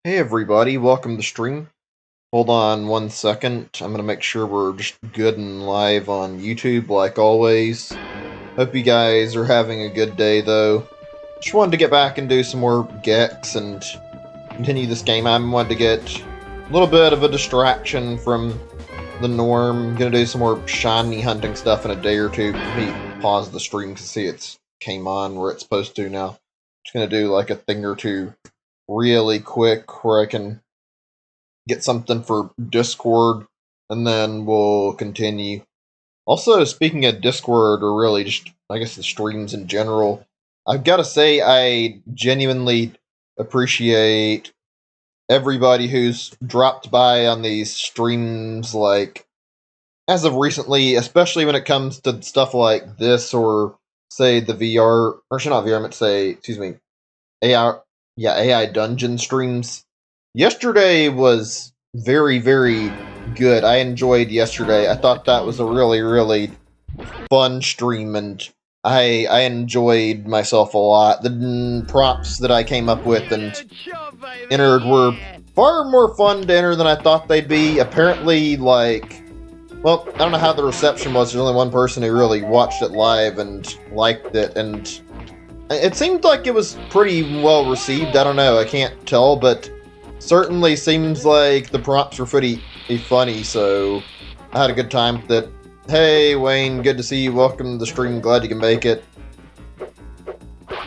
Hey everybody, welcome to the stream. Hold on one second. I'm gonna make sure we're just good and live on YouTube like always. Hope you guys are having a good day though. Just wanted to get back and do some more Gex and continue this game. I wanted to get a little bit of a distraction from the norm. Gonna do some more shiny hunting stuff in a day or two. Let me pause the stream to see it's came on where it's supposed to now. Just gonna do like a thing or two really quick where I can get something for Discord, and then we'll continue. Also, speaking of Discord, or really just, I guess, the streams in general, I've got to say I genuinely appreciate everybody who's dropped by on these streams, like, as of recently, especially when it comes to stuff like this, or, say, the VR, or not VR, I meant to say, excuse me, AI dungeon streams. Yesterday was very, very good. I enjoyed yesterday. I thought that was a really, really fun stream, and I enjoyed myself a lot. The props that I came up with and entered were far more fun to enter than I thought they'd be. Apparently, well, I don't know how the reception was. There's only one person who really watched it live and liked it, and it seemed like it was pretty well received. I don't know, I can't tell, but certainly seems like the prompts were pretty funny, so I had a good time with it. Hey, Wayne, good to see you. Welcome to the stream. Glad you can make it.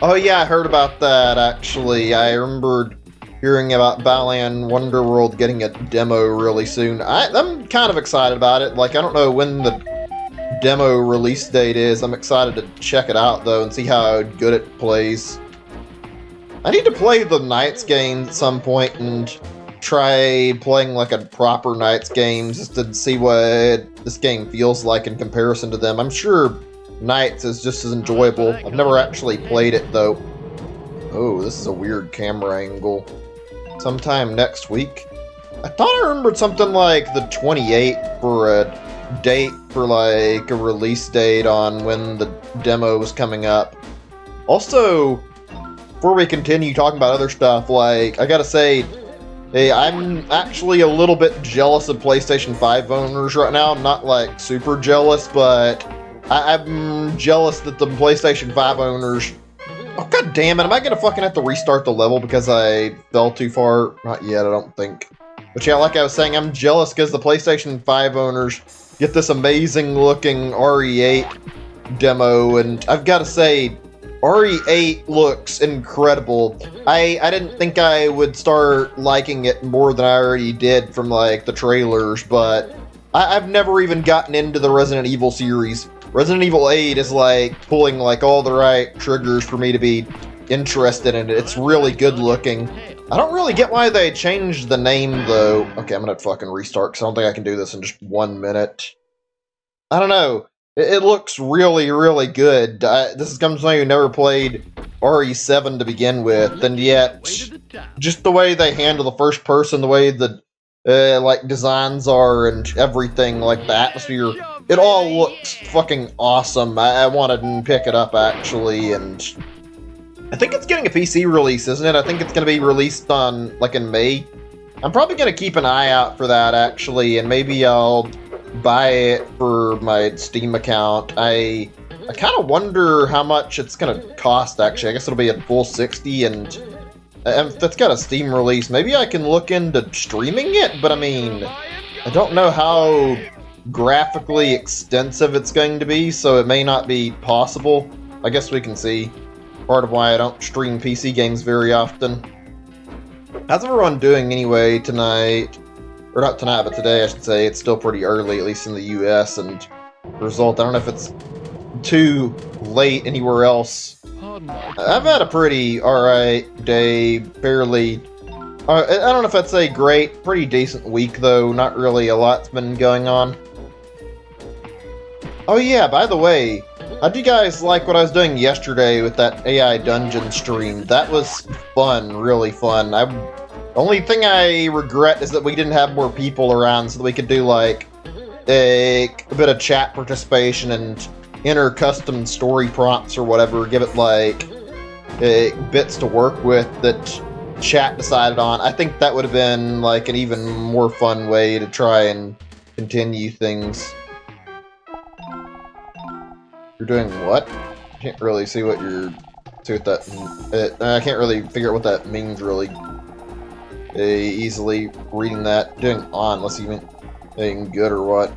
Oh yeah, I heard about that, actually. I remembered hearing about Balan Wonderworld getting a demo really soon. I'm kind of excited about it. Like, I don't know when the demo release date is. I'm excited to check it out though and see how good it plays. I need to play the Knights game at some point and try playing like a proper Knights game just to see what this game feels like in comparison to them. I'm sure Knights is just as enjoyable. I've never actually played it though. Oh, this is a weird camera angle. Sometime next week. I thought I remembered something like the 28th for a date for like a release date on when the demo was coming up. Also, before we continue talking about other stuff, like, I gotta say, hey, I'm actually a little bit jealous of PlayStation 5 owners right now. Not like super jealous, but I'm jealous that the PlayStation 5 owners. Oh, god damn it, am I gonna fucking have to restart the level because I fell too far? Not yet, I don't think. But yeah, like I was saying, I'm jealous because the PlayStation 5 owners get this amazing looking RE8 demo, and I've got to say, RE8 looks incredible. I didn't think I would start liking it more than I already did from like the trailers, but I've never even gotten into the Resident Evil series. Resident Evil 8 is like pulling like all the right triggers for me to be interested in it. It's really good looking. I don't really get why they changed the name, though. Okay, I'm gonna fucking restart, because I don't think I can do this in just 1 minute. I don't know. It looks really, really good. This is coming from somebody who never played RE7 to begin with, and yet, just the way they handle the first person, the way the, like, designs are and everything, like, the atmosphere, it all looks fucking awesome. I wanted to pick it up, actually, and I think it's getting a PC release, isn't it? I think it's going to be released on, like, in May. I'm probably going to keep an eye out for that, actually, and maybe I'll buy it for my Steam account. I kind of wonder how much it's going to cost, actually. I guess it'll be at full 60, and if that's got a Steam release, maybe I can look into streaming it, but I mean, I don't know how graphically extensive it's going to be, so it may not be possible. I guess we can see. Part of why I don't stream PC games very often. How's everyone doing anyway tonight? Or not tonight, but today I should say. It's still pretty early, at least in the US, and result, I don't know if it's too late anywhere else. I've had a pretty alright day, fairly. I don't know if I'd say great, pretty decent week though, not really a lot's been going on. Oh yeah, by the way, how'd you guys like what I was doing yesterday with that AI dungeon stream? That was fun, really fun. The only thing I regret is that we didn't have more people around so that we could do like a bit of chat participation and enter custom story prompts or whatever, give it like bits to work with that chat decided on. I think that would have been like an even more fun way to try and continue things. You're doing what? I can't really see what you're... See what that... I can't really figure out what that means, really. Easily reading that. Doing on, unless you mean anything good or what.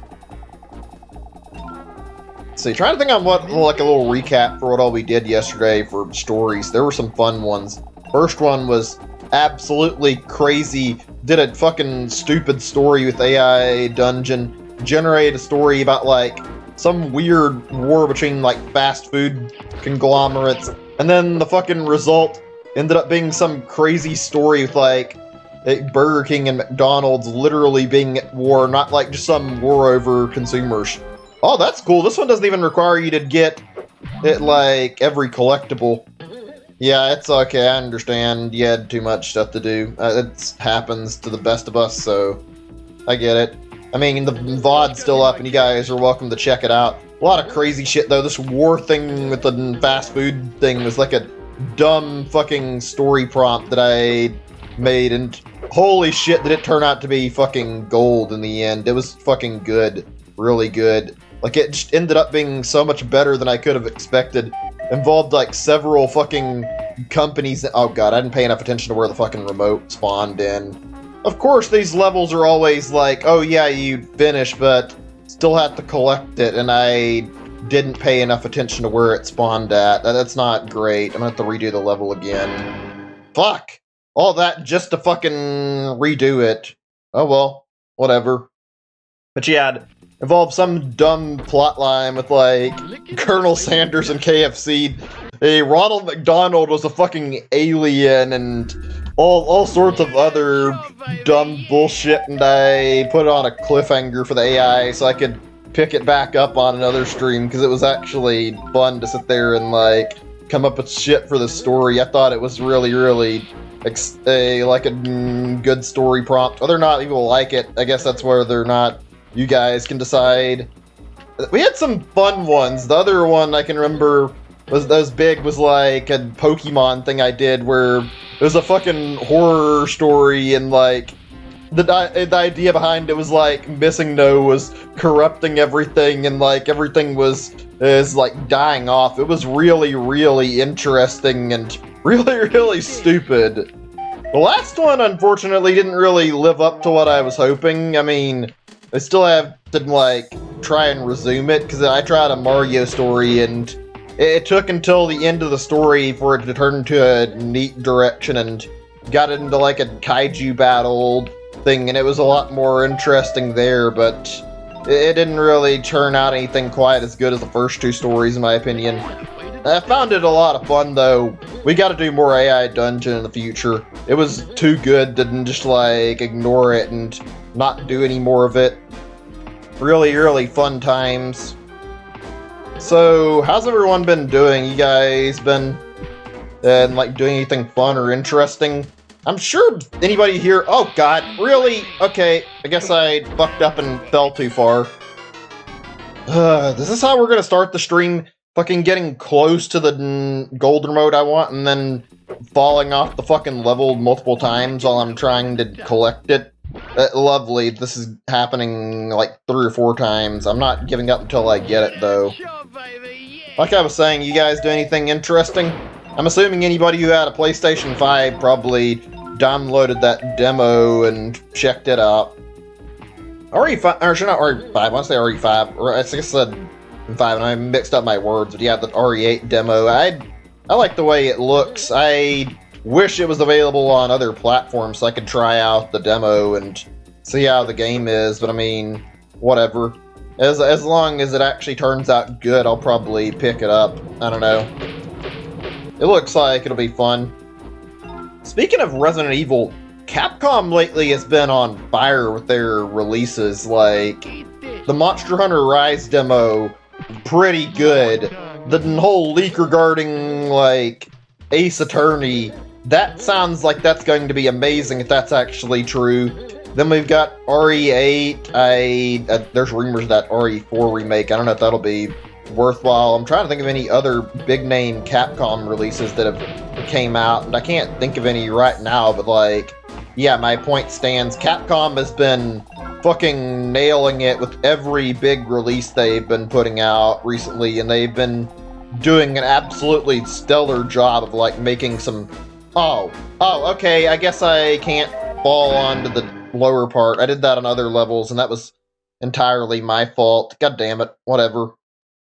Let's see, trying to think on what, like a little recap for what all we did yesterday for stories. There were some fun ones. First one was absolutely crazy. Did a fucking stupid story with AI Dungeon. Generated a story about, like, some weird war between, like, fast food conglomerates. And then the fucking result ended up being some crazy story with, like, Burger King and McDonald's literally being at war, not, like, just some war over consumers. Oh, that's cool. This one doesn't even require you to get it, like, every collectible. Yeah, it's okay. I understand. You had too much stuff to do. It happens to the best of us, so I get it. I mean, the VOD's still up, and you guys are welcome to check it out. A lot of crazy shit, though. This war thing with the fast food thing was like a dumb fucking story prompt that I made, and holy shit did it turn out to be fucking gold in the end. It was fucking good. Really good. Like, it just ended up being so much better than I could have expected. Involved, like, several fucking companies that... Oh, God, I didn't pay enough attention to where the fucking remote spawned in. Of course, these levels are always like, oh, yeah, you finished, but still have to collect it, and I didn't pay enough attention to where it spawned at. That's not great. I'm gonna have to redo the level again. Fuck! All that just to fucking redo it. Oh, well. Whatever. But yeah, it involved some dumb plotline with, like, Colonel Sanders and KFC. Ronald McDonald was a fucking alien, and all sorts of other dumb bullshit, and I put it on a cliffhanger for the AI so I could pick it back up on another stream, because it was actually fun to sit there and, like, come up with shit for the story. I thought it was really, really, like a good story prompt. Whether or not people like it, I guess that's whether or not you guys can decide. We had some fun ones. The other one I can remember was big was like a Pokemon thing I did where it was a fucking horror story, and like the idea behind it was like Missing No was corrupting everything, and like everything is like dying off. It was really, really interesting and really, really stupid. The last one, unfortunately, didn't really live up to what I was hoping. I mean, I still have to like try and resume it, because I tried a Mario story and it took until the end of the story for it to turn into a neat direction, and got into like a kaiju battle thing, and it was a lot more interesting there, but it didn't really turn out anything quite as good as the first two stories, in my opinion. I found it a lot of fun, though. We gotta do more AI Dungeon in the future. It was too good to just like ignore it and not do any more of it. Really, really fun times. So, how's everyone been doing? You guys been like doing anything fun or interesting? I'm sure anybody here... Oh god, really? Okay, I guess I fucked up and fell too far. This is how we're gonna start the stream? Fucking getting close to the golden mode I want, and then falling off the fucking level multiple times while I'm trying to collect it? Lovely. This is happening like 3 or 4 times. I'm not giving up until I get it, though. Like I was saying, you guys do anything interesting? I'm assuming anybody who had a PlayStation 5 probably downloaded that demo and checked it out. RE5, or not RE5, I want to say RE5, or I think I said 5 and I mixed up my words, but yeah, the RE8 demo. I like the way it looks. I wish it was available on other platforms so I could try out the demo and see how the game is, but I mean, whatever. As long as it actually turns out good, I'll probably pick it up. I don't know. It looks like it'll be fun. Speaking of Resident Evil, Capcom lately has been on fire with their releases. Like, the Monster Hunter Rise demo, pretty good. The whole leak regarding, like, Ace Attorney, that sounds like that's going to be amazing if that's actually true. Then we've got RE8. There's rumors that RE4 remake. I don't know if that'll be worthwhile. I'm trying to think of any other big-name Capcom releases that have came out, and I can't think of any right now, but, like, yeah, my point stands. Capcom has been fucking nailing it with every big release they've been putting out recently, and they've been doing an absolutely stellar job of, like, making some... Oh, okay, I guess I can't fall onto the lower part. I did that on other levels, and that was entirely my fault. God damn it, whatever.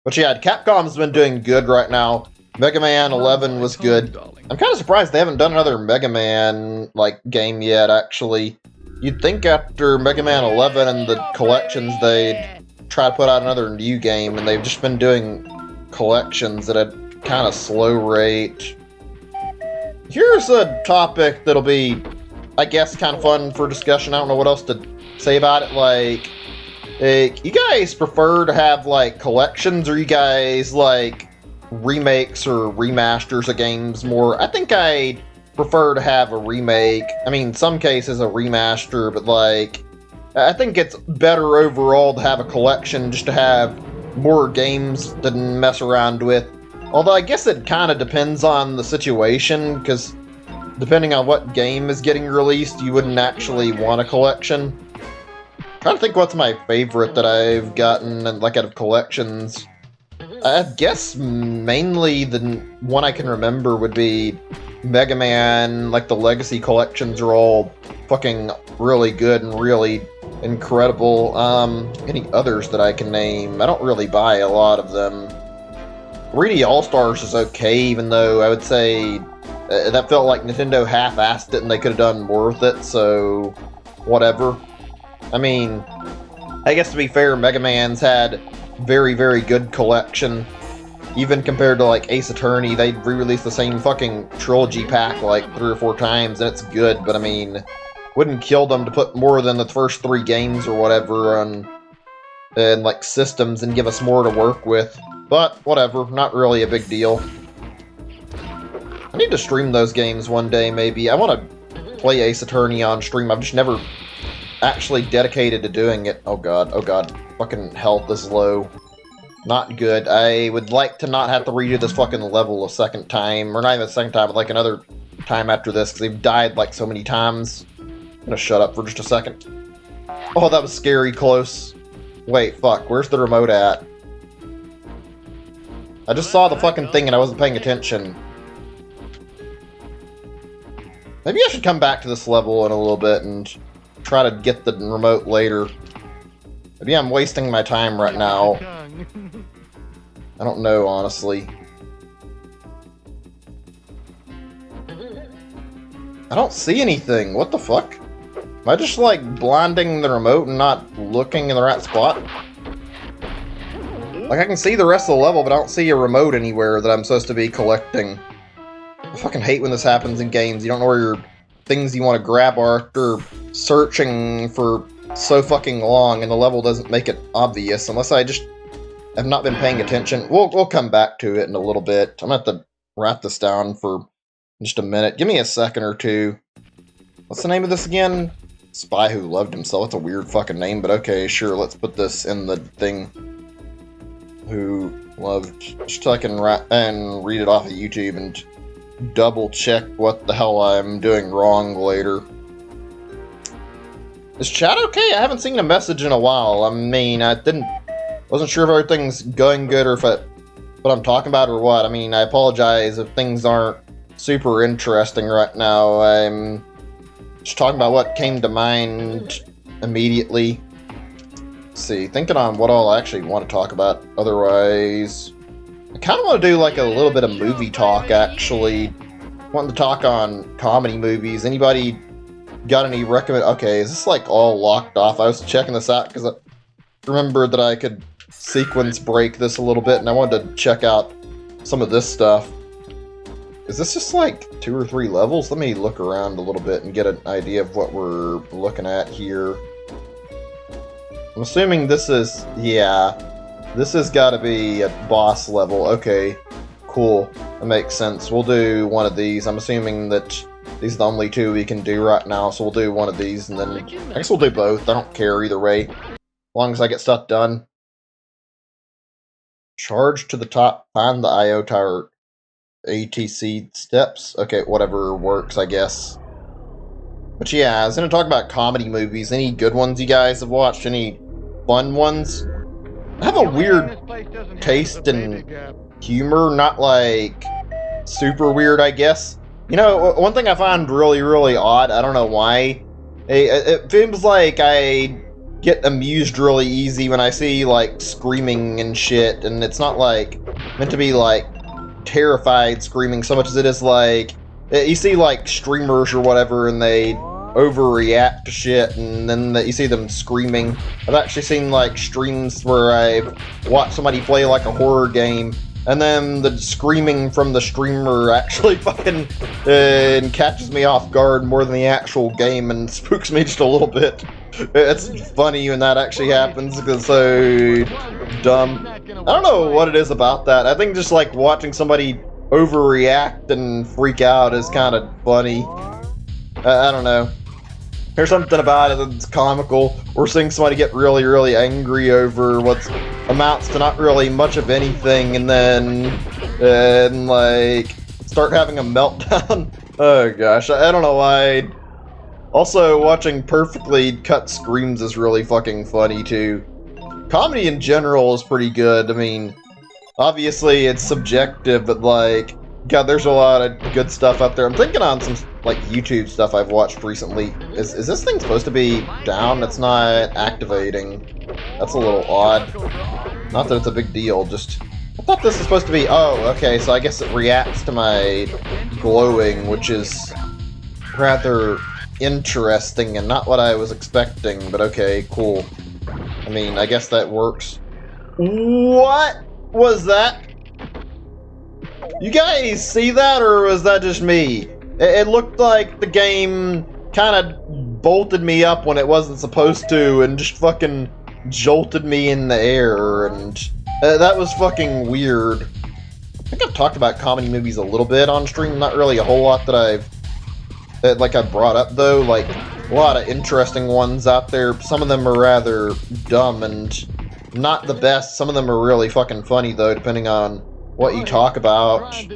But yeah, Capcom's been doing good right now. Mega Man 11 was good. I'm kind of surprised they haven't done another Mega Man, like, game yet, actually. You'd think after Mega Man 11 and the collections, they'd try to put out another new game, and they've just been doing collections at a kind of slow rate. Here's a topic that'll be, I guess, kind of fun for discussion. I don't know what else to say about it. Like, you guys prefer to have, like, collections, or you guys like remakes or remasters of games more? I think I prefer to have a remake. I mean, some cases a remaster, but, like, I think it's better overall to have a collection, just to have more games to mess around with. Although I guess it kind of depends on the situation, because depending on what game is getting released, you wouldn't actually want a collection. I'm trying to think what's my favorite that I've gotten, like, out of collections. I guess mainly the one I can remember would be Mega Man. Like, the Legacy collections are all fucking really good and really incredible. Any others that I can name? I don't really buy a lot of them. 3D All-Stars is okay, even though I would say that felt like Nintendo half-assed it and they could have done more with it, so whatever. I mean, I guess to be fair, Mega Man's had very, very good collection. Even compared to, like, Ace Attorney, they re-released the same fucking trilogy pack like 3 or 4 times, and it's good, but I mean, wouldn't kill them to put more than the first 3 games or whatever on like, systems and give us more to work with. But, whatever, not really a big deal. I need to stream those games one day, maybe. I want to play Ace Attorney on stream. I've just never actually dedicated to doing it. Oh god, fucking health is low. Not good. I would like to not have to redo this fucking level a second time. Or not even a second time, but like another time after this, because they've died like so many times. I'm gonna shut up for just a second. Oh, that was scary close. Wait, fuck, where's the remote at? I just saw the fucking thing and I wasn't paying attention. Maybe I should come back to this level in a little bit and try to get the remote later. Maybe I'm wasting my time right now. I don't know, honestly. I don't see anything. What the fuck? Am I just, like, blinding the remote and not looking in the right spot? Like, I can see the rest of the level, but I don't see a remote anywhere that I'm supposed to be collecting. I fucking hate when this happens in games. You don't know where your things you want to grab are after searching for so fucking long, and the level doesn't make it obvious, unless I just have not been paying attention. We'll come back to it in a little bit. I'm going to have to wrap this down for just a minute. Give me a second or two. What's the name of this again? Spy Who Loved Himself. It's a weird fucking name, but okay, sure, let's put this in the thing. Who loved... Just so I can read it off of YouTube and double check what the hell I'm doing wrong later. Is chat okay? I haven't seen a message in a while. I mean, wasn't sure if everything's going good or what I'm talking about or what. I mean, I apologize if things aren't super interesting right now. I'm just talking about what came to mind immediately. Let's see, thinking on what all I actually want to talk about. Otherwise, I kind of want to do like a little bit of movie talk, actually. Wanting to talk on comedy movies. Anybody got any recommend? Okay, is this like all locked off? I was checking this out because I remembered that I could sequence break this a little bit, and I wanted to check out some of this stuff. Is this just like 2 or 3 levels? Let me look around a little bit and get an idea of what we're looking at here. I'm assuming this is, yeah, this has got to be a boss level. Okay, cool. That makes sense. We'll do one of these. I'm assuming that these are the only 2 we can do right now, so we'll do one of these, and then I guess we'll do both. I don't care either way, as long as I get stuff done. Charge to the top, find the IO tower, ATC steps. Okay, whatever works, I guess. But yeah, I was going to talk about comedy movies. Any good ones you guys have watched? Any fun ones? I have a weird taste in humor, not like super weird, I guess. You know, one thing I find really, really odd, I don't know why, it seems like I get amused really easy when I see, like, screaming and shit, and it's not, like, meant to be, like, terrified screaming so much as it is, like, you see, like, streamers or whatever, and they overreact to shit, and then you see them screaming. I've actually seen, like, streams where I've watched somebody play, like, a horror game, and then the screaming from the streamer actually fucking catches me off guard more than the actual game and spooks me just a little bit. It's funny when that actually happens because it's so dumb. I don't know what it is about that. I think just like watching somebody overreact and freak out is kind of funny. I don't know. There's something about it that's comical. We're seeing somebody get really, really angry over what amounts to not really much of anything, and then like start having a meltdown. Oh gosh, I don't know why. Also, watching perfectly cut screams is really fucking funny too. Comedy in general is pretty good. I mean, obviously it's subjective, but like, God, there's a lot of good stuff out there. I'm thinking on some like YouTube stuff I've watched recently. Is this thing supposed to be down? It's not activating. That's a little odd. Not that it's a big deal, just I thought this was supposed to be, oh, okay, so I guess it reacts to my glowing, which is rather interesting and not what I was expecting, but okay, cool. I mean, I guess that works. What was that? You guys see that, or was that just me? It looked like the game kind of bolted me up when it wasn't supposed to and just fucking jolted me in the air, and that was fucking weird. I think I've talked about comedy movies a little bit on stream, not really a whole lot that I brought up though, like a lot of interesting ones out there. Some of them are rather dumb and not the best. Some of them are really fucking funny though, depending on what you talk about. I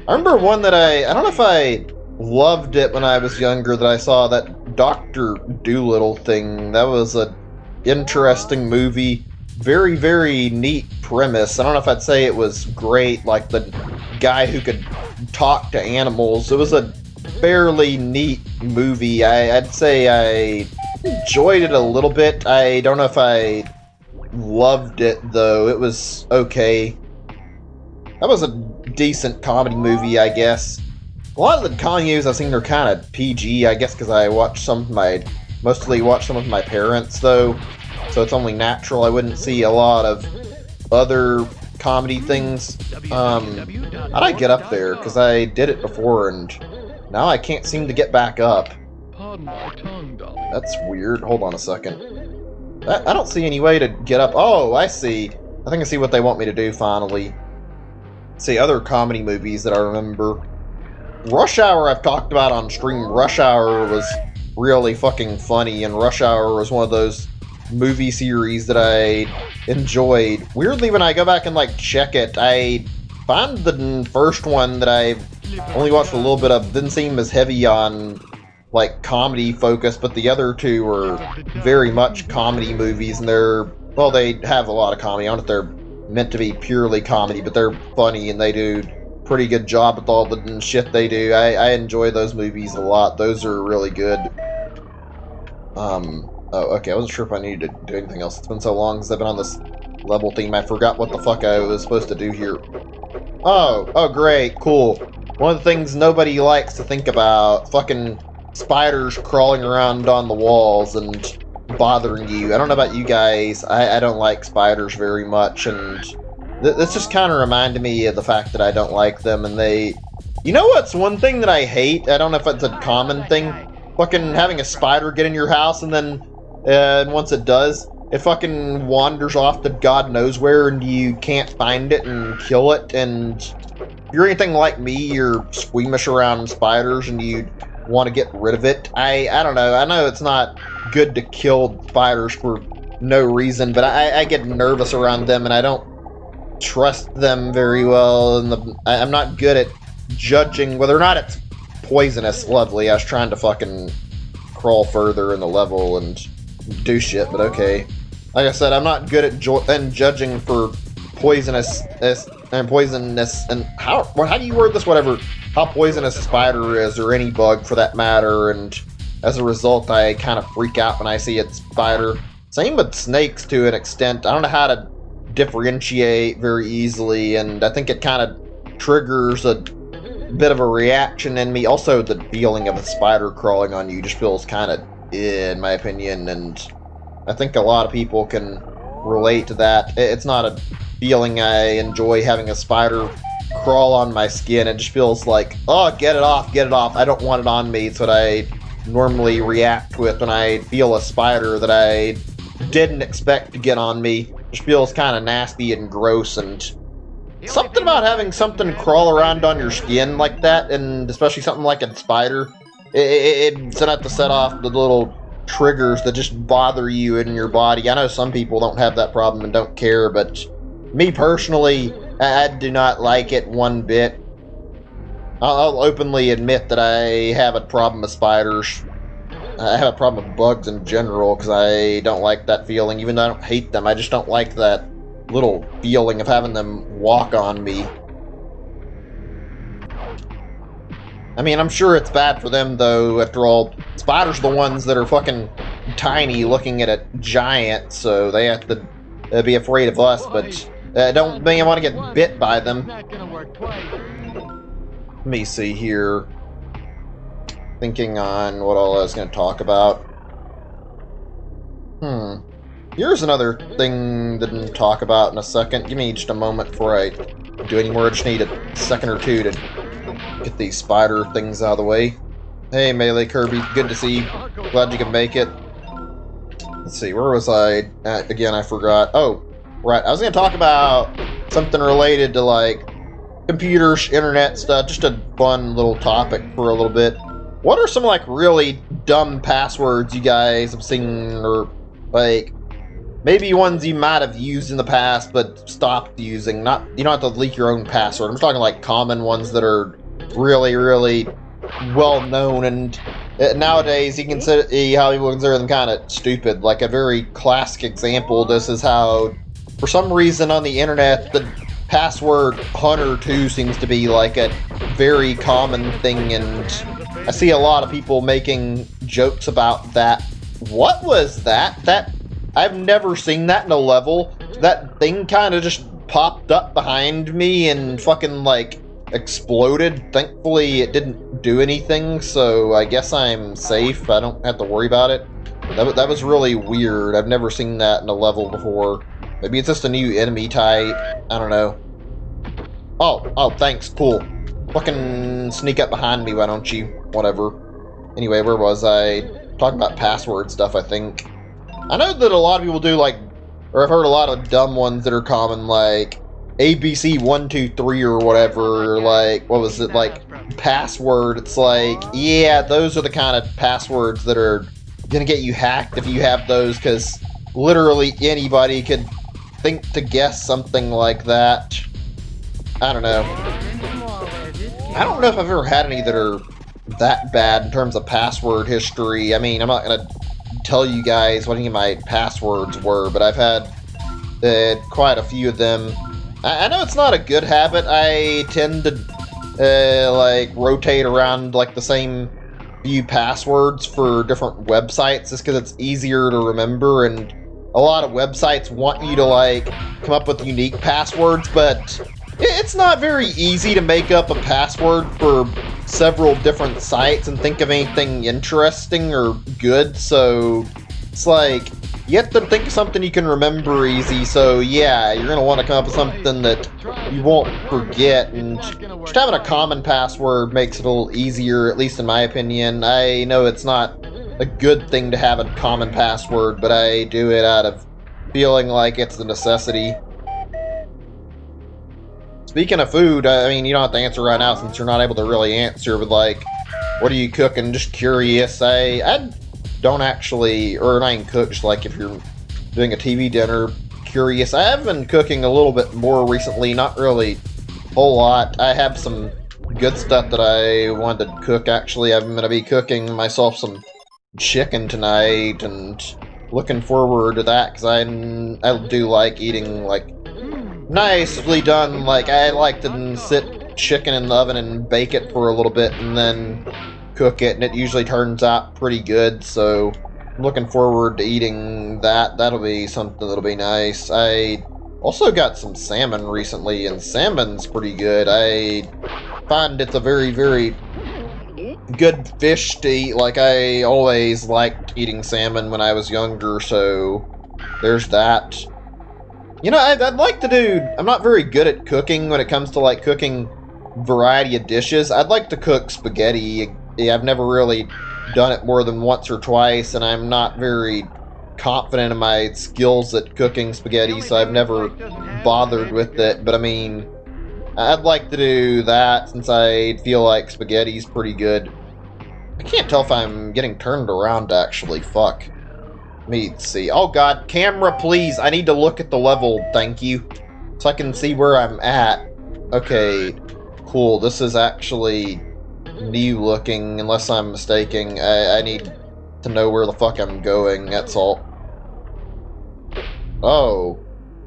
remember one that I don't know if I loved it when I was younger, that I saw, that Dr. Dolittle thing. That was a interesting movie. Very, very neat premise. I don't know if I'd say it was great, like the guy who could talk to animals. It was a fairly neat movie. I'd say I enjoyed it a little bit. I don't know if I loved it, though. It was okay. That was a decent comedy movie, I guess. A lot of the comedy movies I've seen are kind of PG, I guess, because I watched mostly watched some of my parents, though. So it's only natural I wouldn't see a lot of other comedy things. How'd I get up there? Because I did it before, and now I can't seem to get back up. That's weird. Hold on a second. I don't see any way to get up. Oh, I see. I think I see what they want me to do, finally. See, other comedy movies that I remember. Rush Hour I've talked about on stream. Rush Hour was really fucking funny, and Rush Hour was one of those movie series that I enjoyed. Weirdly, when I go back and like check it, I find the first one that I've only watched a little bit of didn't seem as heavy on like comedy focus, but the other two are very much comedy movies, and they have a lot of comedy on it. They're meant to be purely comedy, but they're funny and they do pretty good job with all the shit they do. I enjoy those movies a lot. Those are really good. Oh, okay, I wasn't sure if I needed to do anything else. It's been so long since I've been on this level theme, I forgot what the fuck I was supposed to do here. Oh, great, cool. One of the things nobody likes to think about, fucking spiders crawling around on the walls and bothering you. I don't know about you guys, I don't like spiders very much, and this just kind of reminded me of the fact that I don't like them, and You know what's one thing that I hate? I don't know if it's a common thing. Fucking having a spider get in your house, and then once it does, it fucking wanders off to God knows where, and you can't find it and kill it, and if you're anything like me, you're squeamish around spiders, and you want to get rid of it. I don't know. I know it's not good to kill spiders for no reason, but I get nervous around them, and I don't trust them very well, and I'm not good at judging whether or not it's poisonous. Lovely, I was trying to fucking crawl further in the level and do shit, but okay. Like I said, I'm not good at judging for poisonousness and how do you word this? Whatever, how poisonous a spider is, or any bug for that matter, and as a result, I kind of freak out when I see a spider. Same with snakes to an extent. I don't know how to differentiate very easily, and I think it kind of triggers a bit of a reaction in me. Also, the feeling of a spider crawling on you just feels kind of, in my opinion, and I think a lot of people can relate to that. It's not a feeling I enjoy, having a spider crawl on my skin. It just feels like, oh, get it off, I don't want it on me. It's what I normally react with when I feel a spider that I didn't expect to get on me. It just feels kind of nasty and gross, and something about having something crawl around on your skin like that, and especially something like a spider, it's enough to set off the little triggers that just bother you in your body. I know some people don't have that problem and don't care, but me personally, I do not like it one bit. I'll openly admit that I have a problem with spiders. I have a problem with bugs in general, because I don't like that feeling. Even though I don't hate them, I just don't like that little feeling of having them walk on me. I mean, I'm sure it's bad for them, though. After all, spiders are the ones that are fucking tiny looking at a giant, so they have to be afraid of us, but don't mean I want to get bit by them. Let me see here. Thinking on what all I was going to talk about. Here's another thing that I'll talk about in a second. Give me just a moment before I do any more. I just need a second or two to get these spider things out of the way. Hey, Melee Kirby, good to see you. Glad you can make it. Let's see, where was I at again? I forgot. Oh, right. I was going to talk about something related to, like, computers, internet stuff. Just a fun little topic for a little bit. What are some, like, really dumb passwords you guys have seen, or, like, maybe ones you might have used in the past but stopped using? Not, you don't have to leak your own password. I'm just talking, like, common ones that are really, really well known, and nowadays you can see how people consider them kind of stupid. Like, a very classic example, this is how, for some reason on the internet, the password Hunter2 seems to be, like, a very common thing, and I see a lot of people making jokes about that. What was that? I've never seen that in a level. That thing kind of just popped up behind me and fucking, like, exploded. Thankfully, it didn't do anything, so I guess I'm safe. I don't have to worry about it. That was really weird. I've never seen that in a level before. Maybe it's just a new enemy type. I don't know. Oh, thanks. Cool. Fucking sneak up behind me, why don't you? Whatever. Anyway, where was I? Talking about password stuff, I think. I know that a lot of people do, like, or I've heard a lot of dumb ones that are common, like ABC123 or whatever, like, what was it, like, password. It's like, yeah, those are the kind of passwords that are gonna get you hacked if you have those, because literally anybody could think to guess something like that. I don't know. I don't know if I've ever had any that are that bad in terms of password history. I mean, I'm not gonna tell you guys what any of my passwords were, but I've had quite a few of them. I know it's not a good habit. I tend to like rotate around like the same few passwords for different websites just because it's easier to remember, and a lot of websites want you to like come up with unique passwords, but it's not very easy to make up a password for several different sites and think of anything interesting or good, so it's like you have to think of something you can remember easy. So yeah, you're going to want to come up with something that you won't forget, and just having a common password makes it a little easier, at least in my opinion. I know it's not a good thing to have a common password, but I do it out of feeling like it's a necessity. Speaking of food, I mean, you don't have to answer right now since you're not able to really answer, but like, what are you cooking? Just curious. I don't actually, or not even cook, just like if you're doing a TV dinner, curious. I have been cooking a little bit more recently, not really a whole lot. I have some good stuff that I wanted to cook, actually. I'm going to be cooking myself some chicken tonight, and looking forward to that, because I do like eating, like, nicely done. Like, I like to sit chicken in the oven and bake it for a little bit, and then cook it, and it usually turns out pretty good, so I'm looking forward to eating that. That'll be something that'll be nice. I also got some salmon recently, and salmon's pretty good. I find it's a very, very good fish to eat. Like, I always liked eating salmon when I was younger, so there's that. You know, I'd like to do... I'm not very good at cooking when it comes to, like, cooking variety of dishes. I'd like to cook spaghetti. Yeah, I've never really done it more than once or twice, and I'm not very confident in my skills at cooking spaghetti, so I've never bothered with it. But I mean, I'd like to do that, since I feel like spaghetti's pretty good. I can't tell if I'm getting turned around, actually. Fuck. Let me see. Oh god, camera, please. I need to look at the level, thank you, so I can see where I'm at. Okay, cool. This is actually new looking, unless I'm mistaken. I need to know where the fuck I'm going, that's all. Oh,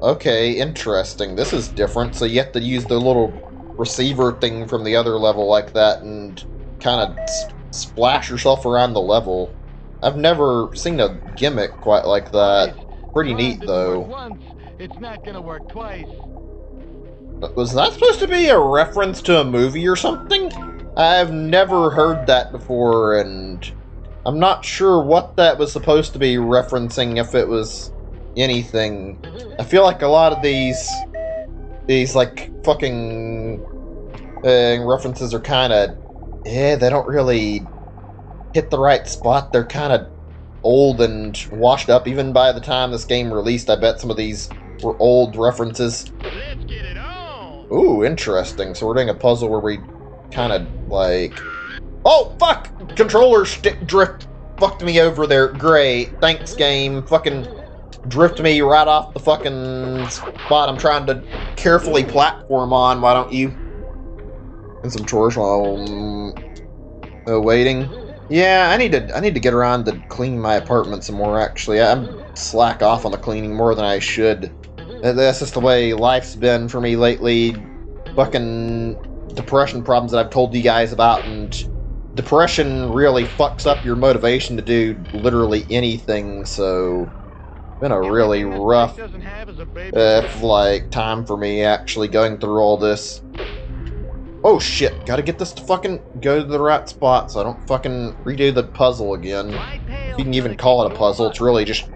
okay, interesting. This is different, so you have to use the little receiver thing from the other level like that and kind of splash yourself around the level. I've never seen a gimmick quite like that. Pretty neat, though. It's not gonna work twice. Was that supposed to be a reference to a movie or something? I've never heard that before, and I'm not sure what that was supposed to be referencing, if it was anything. I feel like a lot of these like, fucking references are kind of, they don't really hit the right spot. They're kind of old and washed up. Even by the time this game released, I bet some of these were old references. Let's get it on. Ooh, interesting. So we're doing a puzzle where we kind of like... Oh, fuck! Controller stick drift fucked me over there. Great. Thanks, game. Fucking drift me right off the fucking spot I'm trying to carefully platform on. Why don't you? And some chores while waiting. Yeah, I need to get around to clean my apartment some more, actually. I'm slack off on the cleaning more than I should. That's just the way life's been for me lately. Fucking depression problems that I've told you guys about, and depression really fucks up your motivation to do literally anything, so it's been a really rough like time for me actually going through all this. Oh shit, gotta get this to fucking go to the right spot so I don't fucking redo the puzzle again. If you can even call it a puzzle, it's really just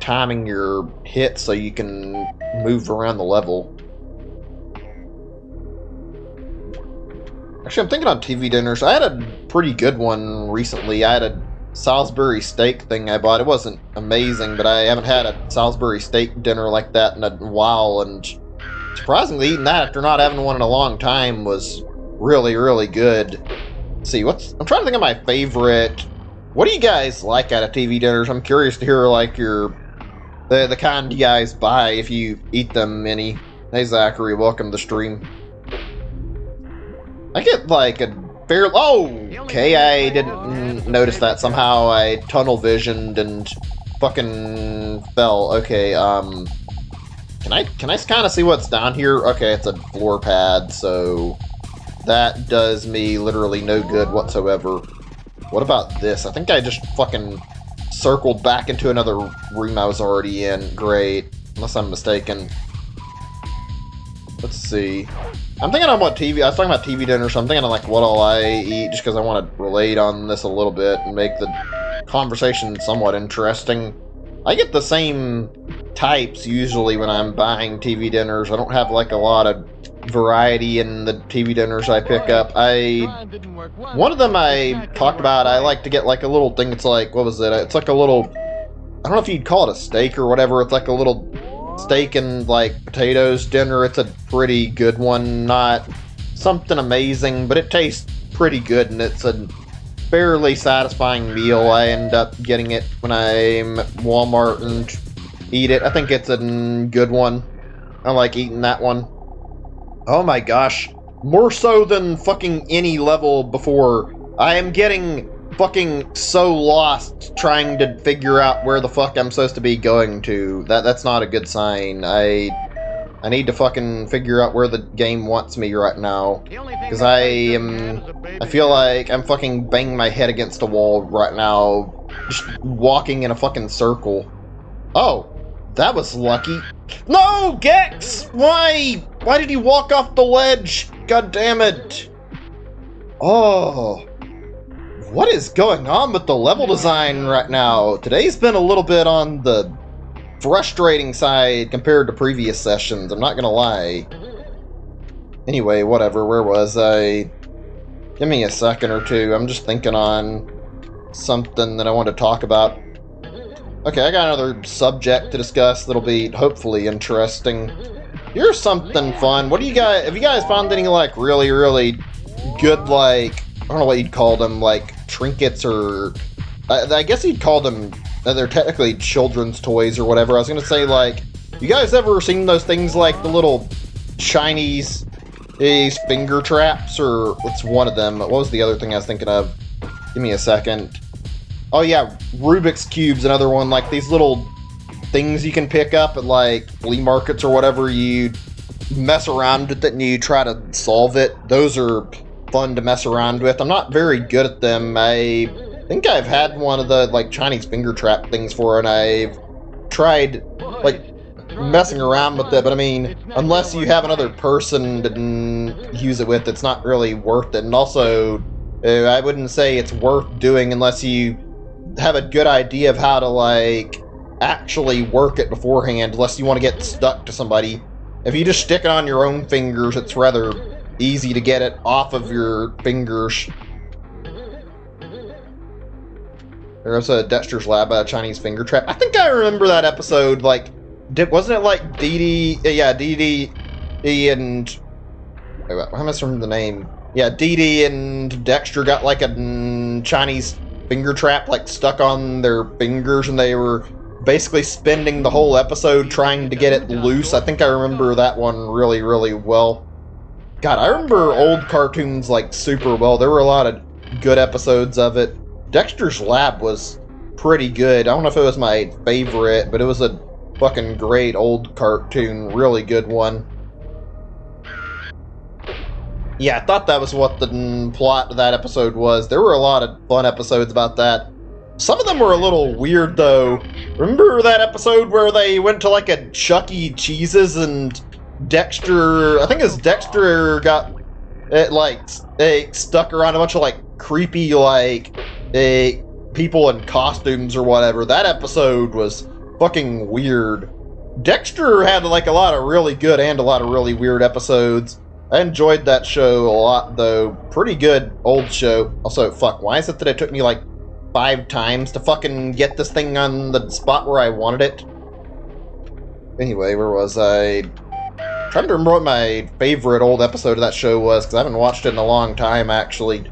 timing your hits so you can move around the level. Actually, I'm thinking on TV dinners. I had a pretty good one recently. I had a Salisbury steak thing I bought. It wasn't amazing, but I haven't had a Salisbury steak dinner like that in a while, and surprisingly, eating that after not having one in a long time was really, really good. Let's see, I'm trying to think of my favorite. What do you guys like out of TV dinners? I'm curious to hear, like, the kind you guys buy, if you eat them any. Hey, Zachary, welcome to the stream. I get, like, a fair... Oh! Okay, I didn't notice that. Somehow I tunnel visioned and fucking fell. Okay, Can I kind of see what's down here? Okay, it's a floor pad, so that does me literally no good whatsoever. What about this? I think I just fucking circled back into another room I was already in. Great. Unless I'm mistaken. Let's see. I'm thinking on what TV... I was talking about TV dinner, so I'm thinking on, like, what all I eat, just because I want to relate on this a little bit and make the conversation somewhat interesting. I get the same types usually when I'm buying TV dinners. I don't have, like, a lot of variety in the TV dinners I pick up. One of them I talked about, I like to get, like, a little thing. It's like, what was it? It's like a little... I don't know if you'd call it a steak or whatever. It's like a little steak and, like, potatoes dinner. It's a pretty good one. Not something amazing, but it tastes pretty good, and it's a fairly satisfying meal. I end up getting it when I'm at Walmart and eat it. I think it's a good one. I like eating that one. Oh my gosh. More so than fucking any level before. I am getting fucking so lost trying to figure out where the fuck I'm supposed to be going to. That's not a good sign. I need to fucking figure out where the game wants me right now. Because I feel like I'm fucking banging my head against a wall right now. Just walking in a fucking circle. Oh, that was lucky. No, Gex! Why? Why did he walk off the ledge? God damn it. Oh. What is going on with the level design right now? Today's been a little bit on the frustrating side compared to previous sessions, I'm not gonna lie. Anyway, whatever, where was I? Give me a second or two, I'm just thinking on something that I want to talk about. Okay, I got another subject to discuss that'll be hopefully interesting. Here's something fun. What do you guys, have you guys found any like really good, like, I don't know what you'd call them, like trinkets or, I guess you'd call them, they're technically children's toys or whatever. I was gonna say, like, you guys ever seen those things like the little Chinese finger traps, or what's one of them? What was the other thing I was thinking of? Give me a second. Oh yeah, Rubik's Cube's another one, like these little things you can pick up at like flea markets or whatever. You mess around with it and you try to solve it. Those are fun to mess around with. I'm not very good at them. I think I've had one of the like Chinese finger trap things for, and I've tried like messing around with it, but I mean, unless you have another person to use it with, it's not really worth it. And also, I wouldn't say it's worth doing unless you have a good idea of how to like actually work it beforehand, unless you want to get stuck to somebody. If you just stick it on your own fingers, it's rather easy to get it off of your fingers. There's a Dexter's Lab, a Chinese finger trap. I think I remember that episode, like, wasn't it like Dee Dee, yeah, Dee Dee and, how am I remember the name? Yeah, Dee Dee and Dexter got like a Chinese finger trap, like, stuck on their fingers, and they were basically spending the whole episode trying to get it loose. I think I remember that one really well. God, I remember old cartoons, like, super well. There were a lot of good episodes of it. Dexter's Lab was pretty good. I don't know if it was my favorite, but it was a fucking great old cartoon. Really good one. Yeah, I thought that was what the plot of that episode was. There were a lot of fun episodes about that. Some of them were a little weird, though. Remember that episode where they went to, like, a Chuck E. Cheese's and Dexter, I think it was Dexter, got it, like, stuck around a bunch of, like, creepy, like, people in costumes or whatever. That episode was fucking weird. Dexter had, like, a lot of really good and a lot of really weird episodes. I enjoyed that show a lot, though. Pretty good old show. Also, fuck, why is it that it took me, like, 5 times to fucking get this thing on the spot where I wanted it? Anyway, where was I? I'm trying to remember what my favorite old episode of that show was, because I haven't watched it in a long time, actually.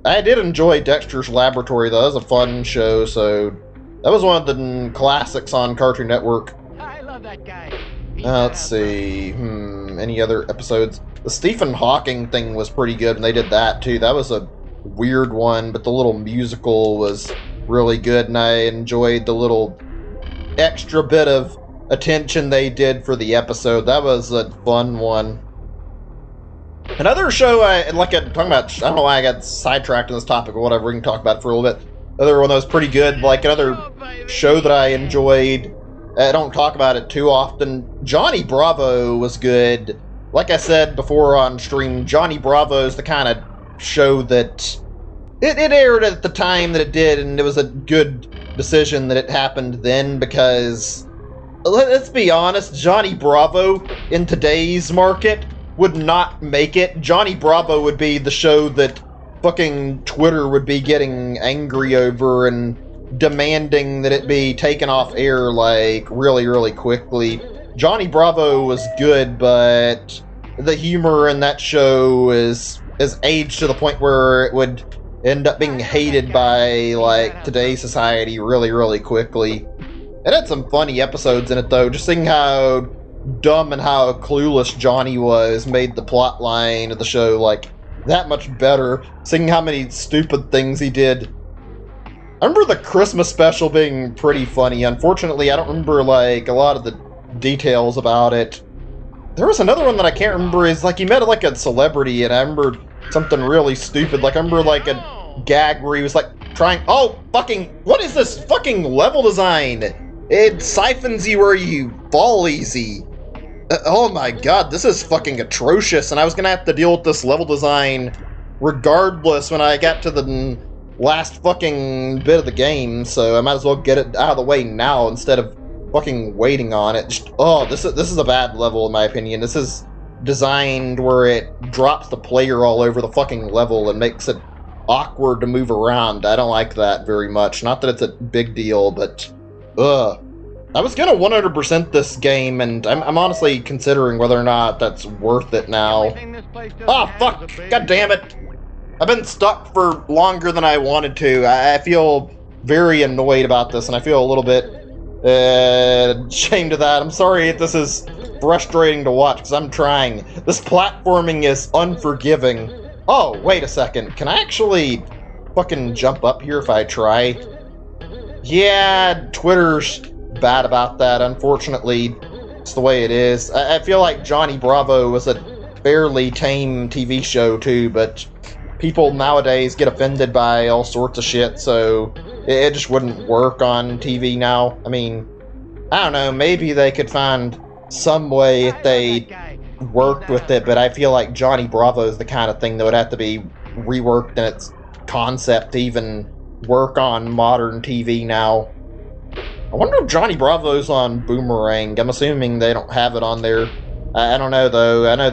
I did enjoy Dexter's Laboratory, though. That was a fun show, so that was one of the classics on Cartoon Network. I love that guy. Let's see. Any other episodes? The Stephen Hawking thing was pretty good, and they did that, too. That was a weird one, but the little musical was really good, and I enjoyed the little extra bit of attention they did for the episode. That was a fun one. Another show talking about, I don't know why I got sidetracked on this topic or whatever, we can talk about it for a little bit. Another one that was pretty good, like another show that I enjoyed, I don't talk about it too often. Johnny Bravo was good. Like I said before on stream, Johnny Bravo is the kind of show that it aired at the time that it did, and it was a good decision that it happened then, because let's be honest, Johnny Bravo in today's market would not make it. Johnny Bravo would be the show that fucking Twitter would be getting angry over and demanding that it be taken off air, like, really quickly. Johnny Bravo was good, but the humor in that show is aged to the point where it would end up being hated by, like, today's society really quickly. It had some funny episodes in it, though. Just seeing how dumb and how clueless Johnny was made the plot line of the show, like, that much better. Seeing how many stupid things he did. I remember the Christmas special being pretty funny. Unfortunately, I don't remember, like, a lot of the details about it. There was another one that I can't remember. Is like, he met, like, a celebrity, and I remember something really stupid. Like, I remember, like, a gag where he was, like, trying... Oh, fucking... What is this fucking level design? It siphons you where you fall easy. Oh my god, this is fucking atrocious, and I was gonna have to deal with this level design regardless when I got to the last fucking bit of the game, so I might as well get it out of the way now instead of fucking waiting on it. Just, oh, this is a bad level in my opinion. This is designed where it drops the player all over the fucking level and makes it awkward to move around. I don't like that very much. Not that it's a big deal, but ugh. I was gonna 100% this game, and I'm honestly considering whether or not that's worth it now. Oh, fuck! God damn it! I've been stuck for longer than I wanted to. I feel very annoyed about this, and I feel a little bit ashamed of that. I'm sorry if this is frustrating to watch, because I'm trying. This platforming is unforgiving. Oh, wait a second. Can I actually fucking jump up here if I try? Yeah, Twitter's bad about that, unfortunately. It's the way it is. I feel like Johnny Bravo was a fairly tame TV show too, but people nowadays get offended by all sorts of shit, so it just wouldn't work on TV now. I mean, I don't know, maybe they could find some way if they worked with it, but I feel like Johnny Bravo is the kind of thing that would have to be reworked in its concept to even work on modern TV now. I wonder if Johnny Bravo's on Boomerang. I'm assuming they don't have it on there. I don't know, though. I know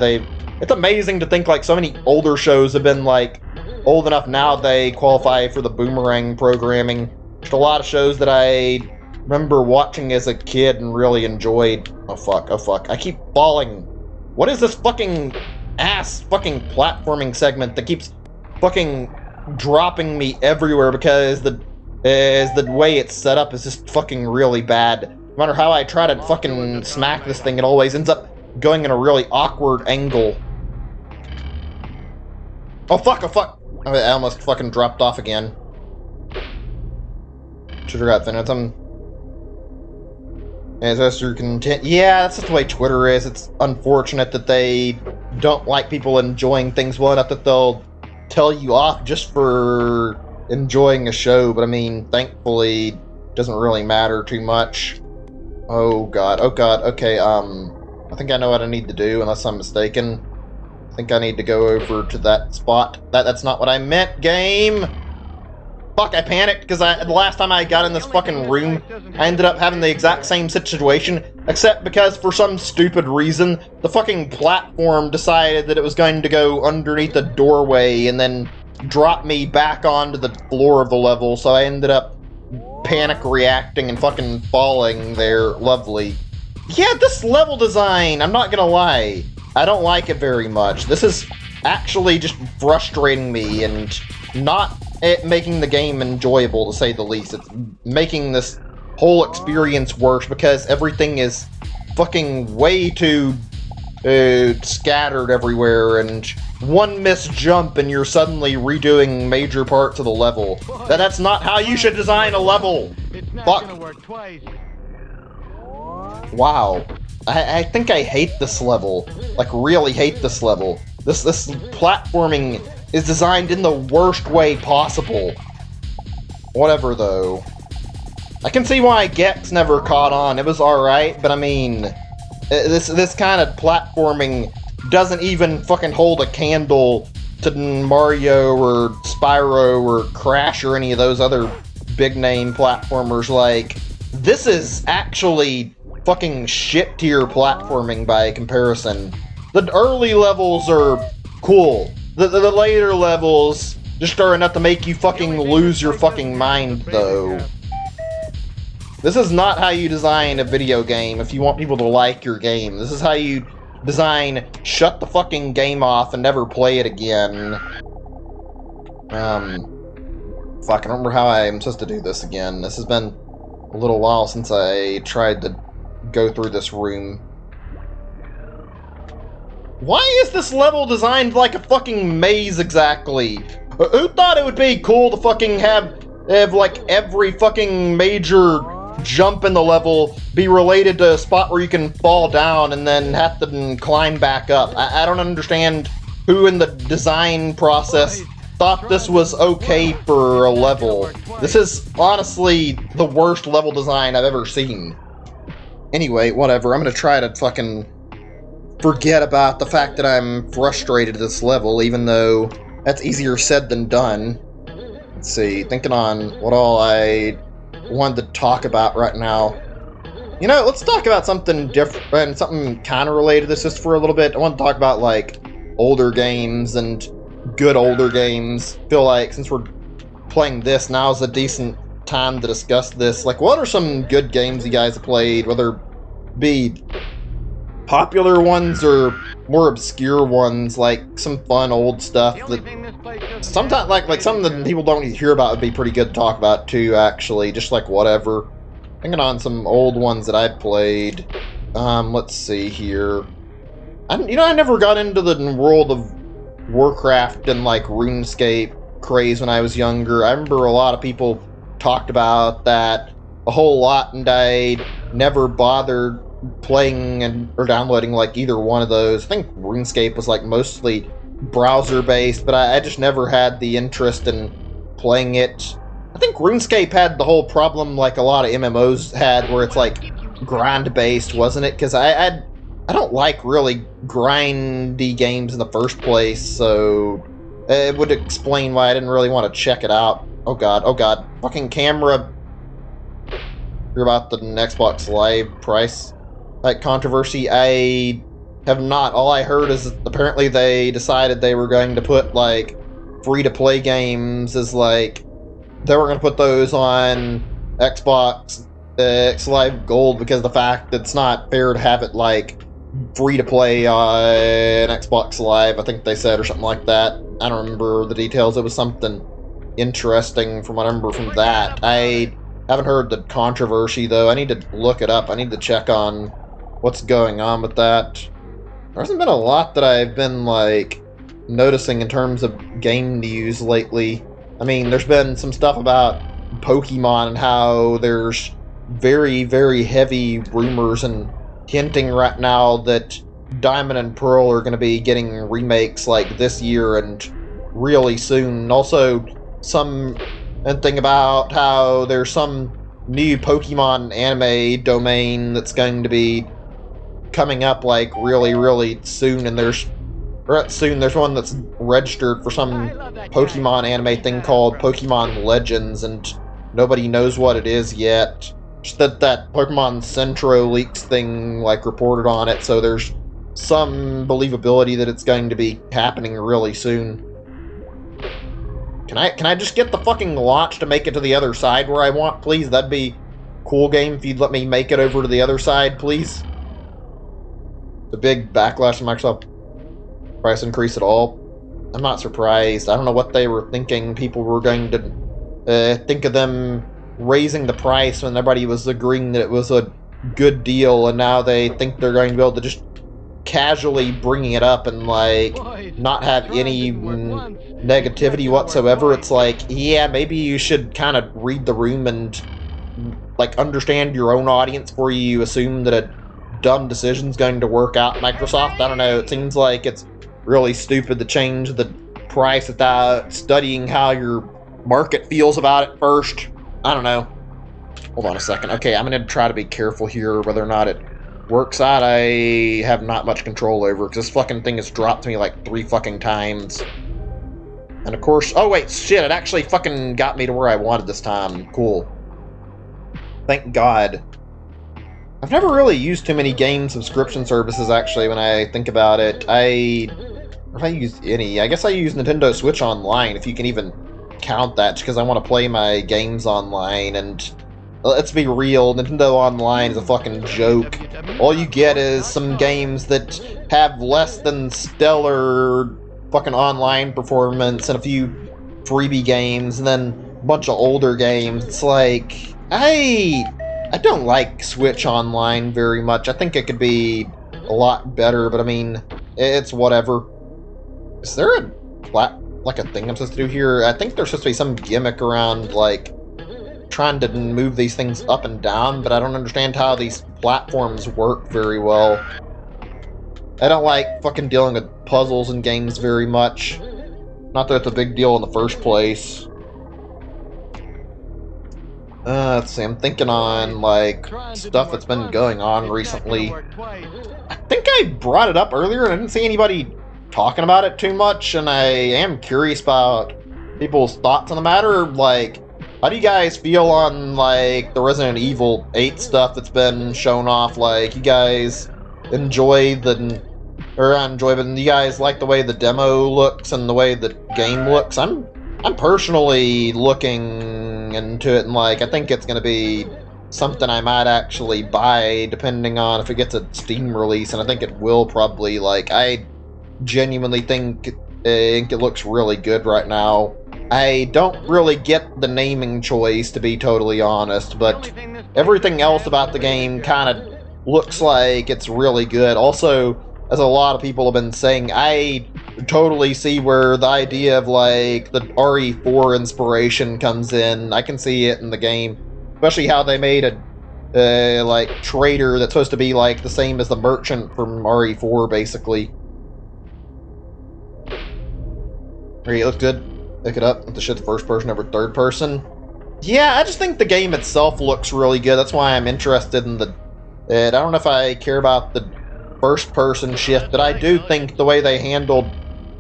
it's amazing to think, like, so many older shows have been, like, old enough now they qualify for the Boomerang programming. Just a lot of shows that I remember watching as a kid and really enjoyed. Oh, fuck. Oh, fuck. I keep falling. What is this fucking fucking platforming segment that keeps fucking dropping me everywhere because the way it's set up is just fucking really bad. No matter how I try to fucking smack this thing, it always ends up going in a really awkward angle. Oh fuck, oh fuck! I almost fucking dropped off again. Should've got Venom. As that's your content. Yeah, that's just the way Twitter is. It's unfortunate that they don't like people enjoying things well enough that they'll tell you off just for enjoying a show, but I mean, thankfully, it doesn't really matter too much. Oh god, okay, I think I know what I need to do, unless I'm mistaken. I think I need to go over to that spot. That's not what I meant, game! Fuck, I panicked, because the last time I got in this fucking room, I ended up having the exact same situation, except because for some stupid reason, the fucking platform decided that it was going to go underneath the doorway, and then drop me back onto the floor of the level, so I ended up panic reacting and fucking falling there. Lovely. Yeah, this level design, I'm not gonna lie, I don't like it very much. This is actually just frustrating me and not making the game enjoyable, to say the least. It's making this whole experience worse because everything is fucking way too scattered everywhere, and one missed jump and you're suddenly redoing major parts of the level. That's not how you should design a level! Fuck. Wow. I think I hate this level. Like, really hate this level. This platforming is designed in the worst way possible. Whatever, though. I can see why Gex never caught on. It was alright, but I mean, this kind of platforming doesn't even fucking hold a candle to Mario or Spyro or Crash or any of those other big-name platformers. Like, this is actually fucking shit-tier platforming by comparison. The early levels are cool. The later levels just are enough to make you fucking lose your fucking mind, though. This is not how you design a video game if you want people to like your game. This is how you design shut the fucking game off and never play it again. Fuck, I don't remember how I'm supposed to do this again. This has been a little while since I tried to go through this room. Why is this level designed like a fucking maze exactly? Who thought it would be cool to fucking have like every fucking major jump in the level be related to a spot where you can fall down and then have to climb back up? I don't understand who in the design process thought this was okay for a level. This is honestly the worst level design I've ever seen. Anyway, whatever. I'm gonna try to fucking forget about the fact that I'm frustrated at this level, even though that's easier said than done. Let's see, thinking on what all I wanted to talk about right now. You know, let's talk about something different, something kind of related to this just for a little bit. I want to talk about, like, older games and good older games. Feel like since we're playing this, now's a decent time to discuss this. Like, what are some good games you guys have played, whether it be popular ones or more obscure ones, like some fun old stuff that sometimes like something that people don't hear about would be pretty good to talk about too, actually. Just like whatever. Thinking on some old ones that I've played. Let's see here. I never got into the World of Warcraft and like RuneScape craze when I was younger. I remember a lot of people talked about that a whole lot, and I never bothered playing or downloading like either one of those. I think RuneScape was like mostly browser based, but I just never had the interest in playing it. I think RuneScape had the whole problem like a lot of MMOs had, where it's like grind based, wasn't it? Because I don't like really grindy games in the first place, so it would explain why I didn't really want to check it out. Oh god, fucking camera. Hear about the Xbox Live price like controversy? I have not. All I heard is that apparently they decided they were going to put like free-to-play games as like they were going to put those on Xbox X Live Gold because of the fact that it's not fair to have it like free-to-play on Xbox Live, I think they said, or something like that. I don't remember the details. It was something interesting from what I remember from that. I haven't heard the controversy though. I need to look it up. I need to check on what's going on with that. There hasn't been a lot that I've been like noticing in terms of game news lately. I mean, there's been some stuff about Pokemon and how there's very, very heavy rumors and hinting right now that Diamond and Pearl are going to be getting remakes like this year and really soon. Also, some thing about how there's some new Pokemon anime domain that's going to be coming up like really, really soon, and there's one that's registered for some Pokemon anime thing called Pokemon Legends, and nobody knows what it is yet. Just that Pokemon Centro leaks thing like reported on it, so there's some believability that it's going to be happening really soon. Can I just get the fucking launch to make it to the other side where I want, please? That'd be a cool game if you'd let me make it over to the other side, please. The big backlash from Microsoft price increase at all. I'm not surprised. I don't know what they were thinking. People were going to think of them raising the price when everybody was agreeing that it was a good deal, and now they think they're going to be able to just casually bringing it up and like not have any negativity whatsoever. It's like, yeah, maybe you should kind of read the room and like understand your own audience before you assume that a dumb decision's going to work out. Microsoft, I don't know, it seems like it's really stupid to change the price without studying how your market feels about it first. I don't know. Hold on a second. Okay, I'm gonna try to be careful here whether or not it works out. I have not much control over because this fucking thing has dropped me like 3 fucking times. And of course, oh wait, shit, it actually fucking got me to where I wanted this time. Cool. Thank God. I've never really used too many game subscription services, actually, when I think about it. If I used any, I guess I use Nintendo Switch Online, if you can even count that, because I want to play my games online, and let's be real, Nintendo Online is a fucking joke. All you get is some games that have less than stellar fucking online performance and a few freebie games, and then a bunch of older games. It's like, I don't like Switch Online very much. I think it could be a lot better, but I mean, it's whatever. Is there a like a thing I'm supposed to do here? I think there's supposed to be some gimmick around, like, trying to move these things up and down, but I don't understand how these platforms work very well. I don't like fucking dealing with puzzles in games very much. Not that it's a big deal in the first place. Let's see, I'm thinking on, like, stuff that's been going on recently. I think I brought it up earlier and I didn't see anybody talking about it too much, and I am curious about people's thoughts on the matter. Like, how do you guys feel on, like, the Resident Evil 8 stuff that's been shown off? Like, you guys enjoy the... Or not enjoy, but you guys like the way the demo looks and the way the game looks? I'm personally looking into it, and, like, I think it's going to be something I might actually buy, depending on if it gets a Steam release, and I think it will probably. Like, I genuinely think it looks really good right now. I don't really get the naming choice, to be totally honest, but everything else about the game kind of looks like it's really good. Also, as a lot of people have been saying, I totally see where the idea of, like, the RE4 inspiration comes in. I can see it in the game, especially how they made a like, trader that's supposed to be, like, the same as the merchant from RE4, basically. It looks good. Pick it up. The shit's first person over third person. Yeah, I just think the game itself looks really good. That's why I'm interested in the... I don't know if I care about the first person shift, but I do think the way they handled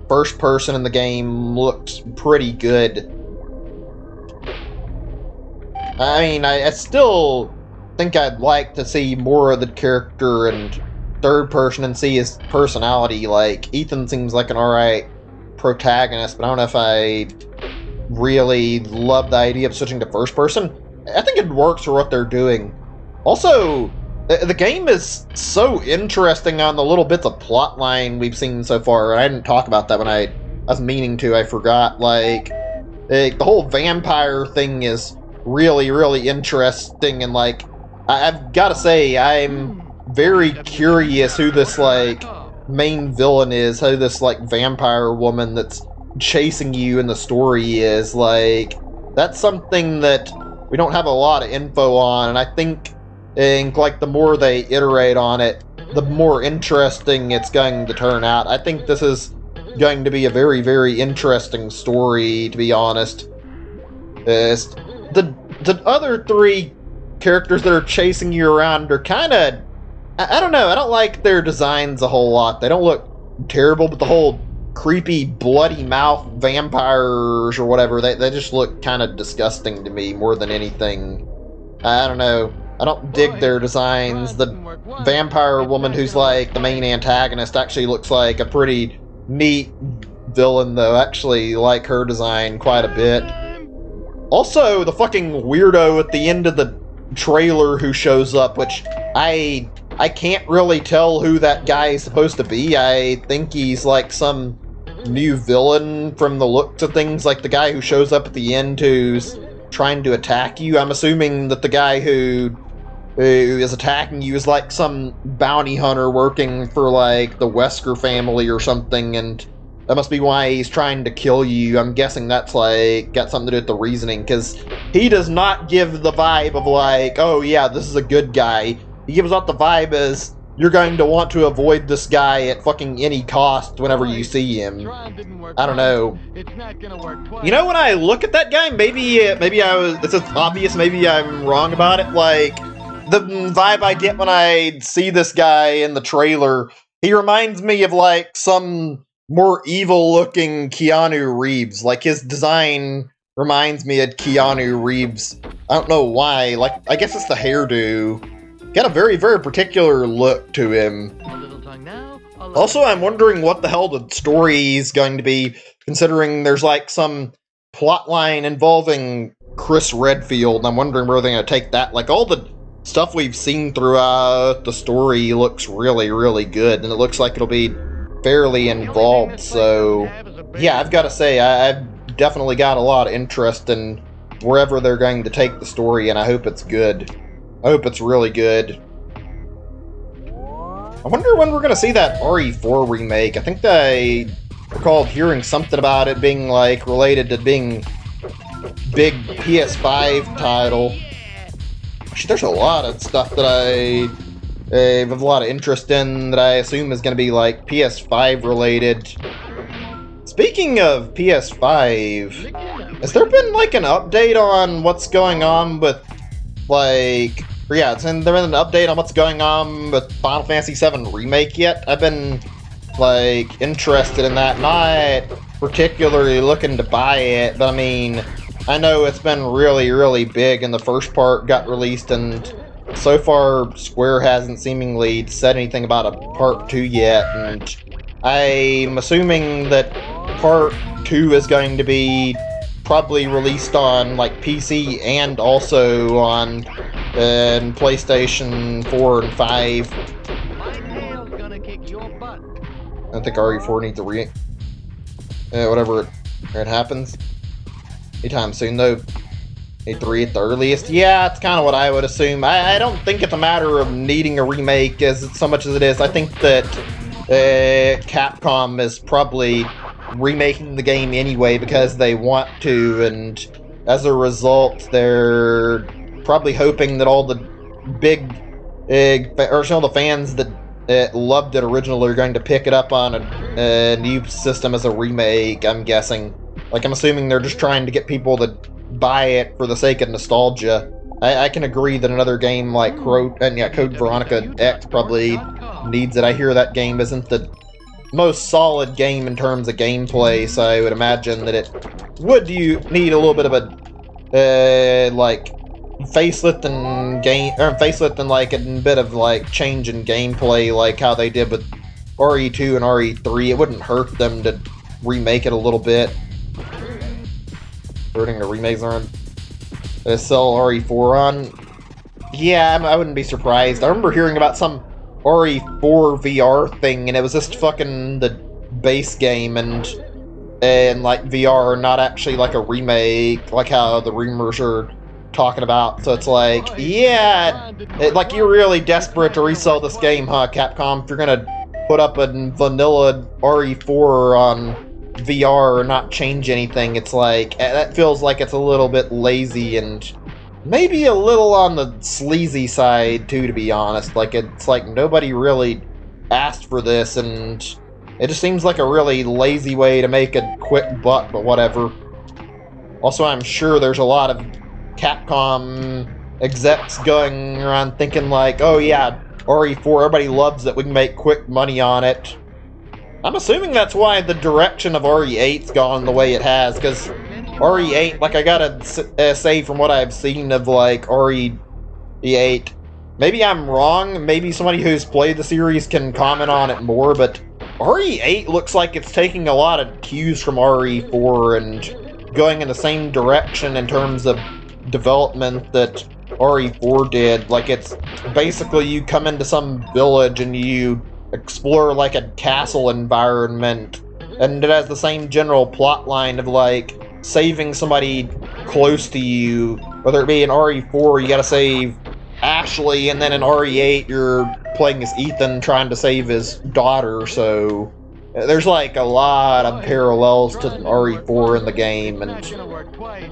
first person in the game looks pretty good. I mean, I still think I'd like to see more of the character in third person and see his personality. Like, Ethan seems like an alright protagonist, but I don't know if I really love the idea of switching to first person. I think it works for what they're doing. Also, the game is so interesting on the little bits of plot line we've seen so far. I didn't talk about that when I was meaning to. I forgot. Like, the whole vampire thing is really, really interesting, and, like, I've got to say, I'm very curious who this, like, main villain is, who this, like, vampire woman that's chasing you in the story is. Like, that's something that we don't have a lot of info on, and I think, like, the more they iterate on it, the more interesting it's going to turn out. I think this is going to be a very, very interesting story, to be honest. The other three characters that are chasing you around are kind of... I don't know, I don't like their designs a whole lot. They don't look terrible, but the whole creepy, bloody mouth vampires or whatever, they just look kind of disgusting to me more than anything. I don't know. I don't dig their designs. The vampire woman who's, like, the main antagonist actually looks like a pretty neat villain, though. I actually like her design quite a bit. Also, the fucking weirdo at the end of the trailer who shows up, which I can't really tell who that guy is supposed to be. I think he's, like, some new villain from the looks of things, like the guy who shows up at the end who's trying to attack you. I'm assuming that the guy who is attacking you is, like, some bounty hunter working for, like, the Wesker family or something, and that must be why he's trying to kill you. I'm guessing that's, like, got something to do with the reasoning, because he does not give the vibe of, like, oh yeah, this is a good guy. He gives off the vibe as you're going to want to avoid this guy at fucking any cost whenever you see him. I don't know. You know, when I look at that guy, maybe it's obvious, maybe I'm wrong about it. Like, the vibe I get when I see this guy in the trailer, he reminds me of, like, some more evil-looking Keanu Reeves. Like, his design reminds me of Keanu Reeves. I don't know why. Like, I guess it's the hairdo. Got a very, very particular look to him. Also, I'm wondering what the hell the story is going to be, considering there's, like, some plot line involving Chris Redfield, and I'm wondering where they're going to take that. Like, all the stuff we've seen throughout the story looks really, really good, and it looks like it'll be fairly involved, so yeah, I've got to say, I've definitely got a lot of interest in wherever they're going to take the story, and I hope it's good. I hope it's really good. I wonder when we're gonna see that RE4 remake. I think I recalled hearing something about it being like related to being big PS5 title. Actually, there's a lot of stuff that I have a lot of interest in that I assume is gonna be like PS5 related. Speaking of PS5, has there been like an update on what's going on with like? Yeah, there been an update on what's going on with Final Fantasy VII Remake yet? I've been, like, interested in that. Not particularly looking to buy it, but I mean, I know it's been really, really big, and the first part got released, and so far, Square hasn't seemingly said anything about a part 2 yet, and I'm assuming that part 2 is going to be probably released on, like, PC and also on PlayStation 4 and 5. My tail's gonna kick your butt. I think RE4 needs a whatever it happens. Anytime soon, though. E3 at the earliest. Yeah, it's kind of what I would assume. I don't think it's a matter of needing a remake so much as it is. I think that Capcom is probably remaking the game anyway because they want to, and as a result, they're probably hoping that all the big, or some of the fans that loved it originally are going to pick it up on a new system as a remake, I'm guessing. Like, I'm assuming they're just trying to get people to buy it for the sake of nostalgia. I can agree that another game like Code Veronica X probably needs it. I hear that game isn't the most solid game in terms of gameplay, so I would imagine that it would need a little bit of a like facelift and like a bit of like change in gameplay, like how they did with RE2 and RE3. It wouldn't hurt them to remake it a little bit. Putting the remakes on sell RE4 on. Yeah, I wouldn't be surprised. I remember hearing about some RE4 VR thing, and it was just fucking the base game and like VR, not actually like a remake, like how the rumors are talking about. So it's like, yeah, like you're really desperate to resell this game, huh, Capcom? If you're gonna put up a vanilla RE4 on VR or not change anything, it's like, that feels like it's a little bit lazy and maybe a little on the sleazy side too, to be honest. Like, it's like nobody really asked for this, and it just seems like a really lazy way to make a quick buck, but whatever. Also, I'm sure there's a lot of Capcom execs going around thinking like, oh yeah, RE4, everybody loves it, we can make quick money on it. I'm assuming that's why the direction of RE8's gone the way it has, because RE8, like, I gotta say from what I've seen of, like, RE8, maybe I'm wrong, maybe somebody who's played the series can comment on it more, but RE8 looks like it's taking a lot of cues from RE4 and going in the same direction in terms of development that RE4 did. Like, it's basically you come into some village and you explore like a castle environment, and it has the same general plot line of like saving somebody close to you. Whether it be in RE4 you gotta save Ashley, and then in RE8 you're playing as Ethan trying to save his daughter, so there's like a lot of parallels to RE4 in the game, and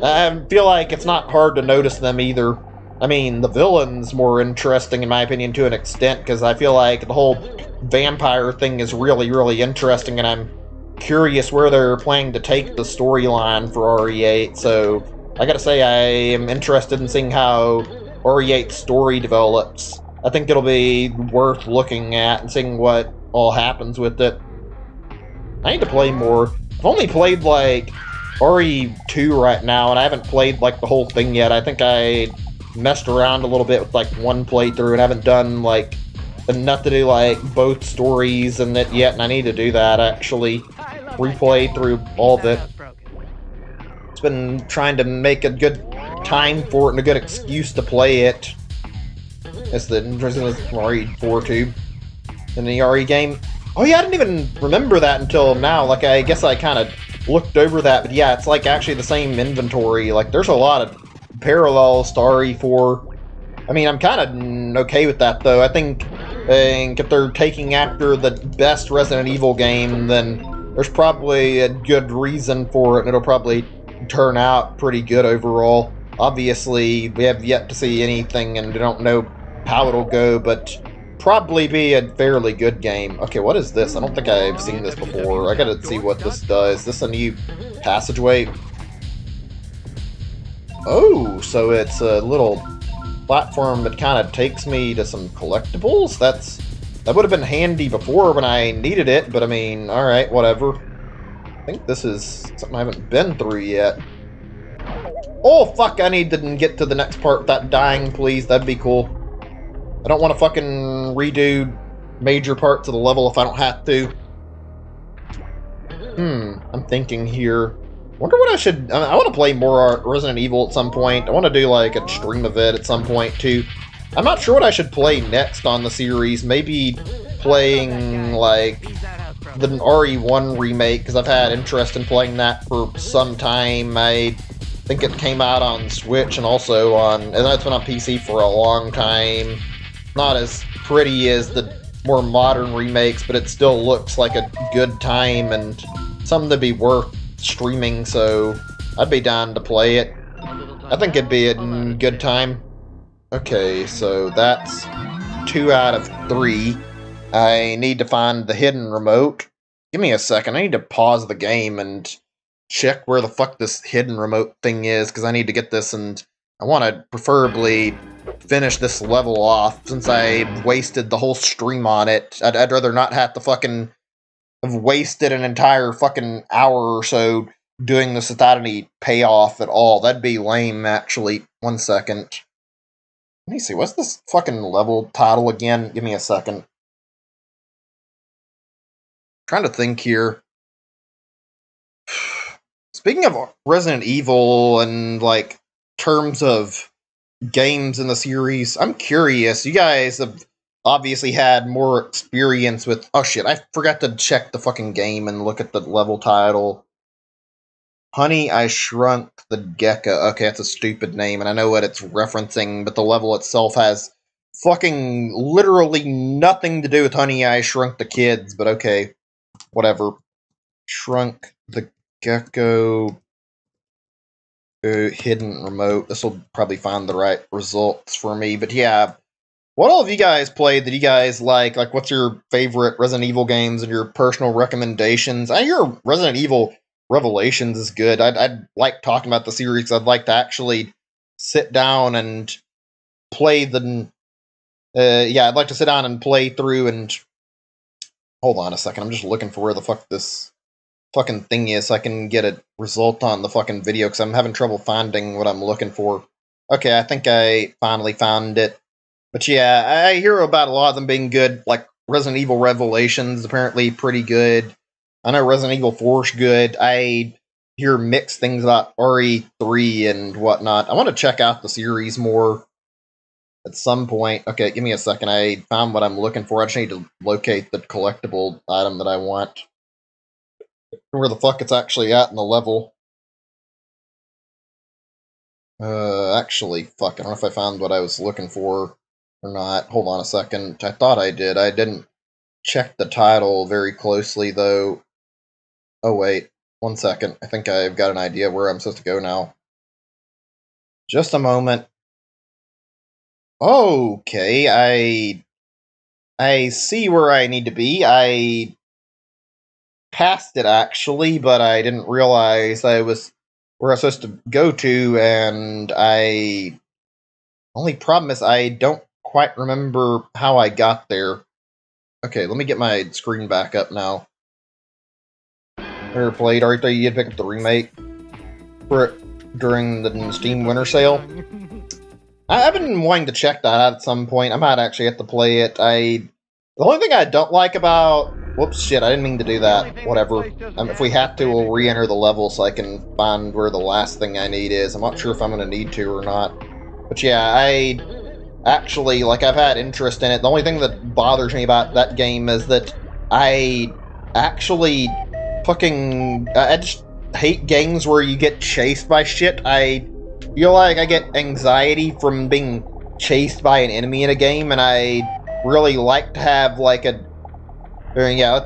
I feel like it's not hard to notice them either. I mean, the villain's more interesting in my opinion to an extent, because I feel like the whole vampire thing is really, really interesting, and I'm curious where they're planning to take the storyline for RE8, so I gotta say I am interested in seeing how RE8's story develops. I think it'll be worth looking at and seeing what all happens with it. I need to play more. I've only played like RE2 right now, and I haven't played like the whole thing yet. I think I messed around a little bit with like one playthrough and haven't done like enough to do like both stories and it yet, and I need to do that actually. Replay through all of it. It's been trying to make a good time for it and a good excuse to play it. It's the interesting RE4 too. In the RE game. Oh yeah, I didn't even remember that until now. Like, I guess I kind of looked over that, but yeah, it's like actually the same inventory. Like, there's a lot of parallels to RE4. I mean, I'm kind of okay with that, though. I think if they're taking after the best Resident Evil game, then there's probably a good reason for it, and it'll probably turn out pretty good overall. Obviously, we have yet to see anything, and we don't know how it'll go, but probably be a fairly good game. Okay, what is this? I don't think I've seen this before. I gotta see what this does. Is this a new passageway? Oh, so it's a little platform that kind of takes me to some collectibles? That would have been handy before when I needed it, but I mean, alright, whatever. I think this is something I haven't been through yet. Oh, fuck, I need to get to the next part without dying, please. That'd be cool. I don't want to fucking redo major parts of the level if I don't have to. I'm thinking here. Wonder what I should... I want to play more Resident Evil at some point. I want to do, like, a stream of it at some point, too. I'm not sure what I should play next on the series. Maybe playing, like, the RE1 remake, because I've had interest in playing that for some time. I think it came out on Switch and also on... and it's been on PC for a long time. Not as pretty as the more modern remakes, but it still looks like a good time and something to be worth streaming, so I'd be down to play it. I think it'd be a good time. Okay, so that's 2 out of 3. I need to find the hidden remote. Give me a second, I need to pause the game and check where the fuck this hidden remote thing is, because I need to get this, and I want to preferably finish this level off, since I wasted the whole stream on it. I'd rather not have to fucking have wasted an entire fucking hour or so doing this without any payoff at all. That'd be lame, actually. 1 second. Let me see, what's this fucking level title again? Give me a second. I'm trying to think here. Speaking of Resident Evil and, like, terms of games in the series, I'm curious. You guys have obviously had more experience with... oh shit, I forgot to check the fucking game and look at the level title. Honey, I Shrunk the Gecko. Okay, that's a stupid name, and I know what it's referencing, but the level itself has fucking literally nothing to do with Honey, I Shrunk the Kids, but okay, whatever. Shrunk the Gecko... hidden remote. This will probably find the right results for me, but yeah. What all of you guys played that you guys like? Like, what's your favorite Resident Evil games and your personal recommendations? I hear Resident Evil Revelations is good. I'd like talking about the series. I'd like to actually sit down and play the... yeah, I'd like to sit down and play through and... hold on a second, I'm just looking for where the fuck this fucking thing is so I can get a result on the fucking video, because I'm having trouble finding what I'm looking for. Okay, I think I finally found it. But yeah, I hear about a lot of them being good, like Resident Evil Revelations, apparently pretty good. I know Resident Evil 4's good. I hear mixed things about RE3 and whatnot. I want to check out the series more at some point. Okay, give me a second. I found what I'm looking for. I just need to locate the collectible item that I want. Where the fuck it's actually at in the level. Actually, fuck, I don't know if I found what I was looking for or not. Hold on a second. I thought I did. I didn't check the title very closely, though. Oh, wait. 1 second. I think I've got an idea where I'm supposed to go now. Just a moment. Okay, I see where I need to be. I passed it, actually, but I didn't realize I was where I was supposed to go to, and only problem is I don't quite remember how I got there. Okay, let me get my screen back up now. Ever played RE3? You had picked up the remake for it during the Steam Winter Sale. I've been wanting to check that out at some point. I might actually have to play it. The only thing I don't like about... whoops, shit, I didn't mean to do that. Whatever. If we have to, we'll re-enter the level so I can find where the last thing I need is. I'm not sure if I'm going to need to or not. But yeah, I actually, like, I've had interest in it. The only thing that bothers me about that game is that I actually fucking... I just hate games where you get chased by shit. I feel like I get anxiety from being chased by an enemy in a game, and I really like to have like a, or, yeah,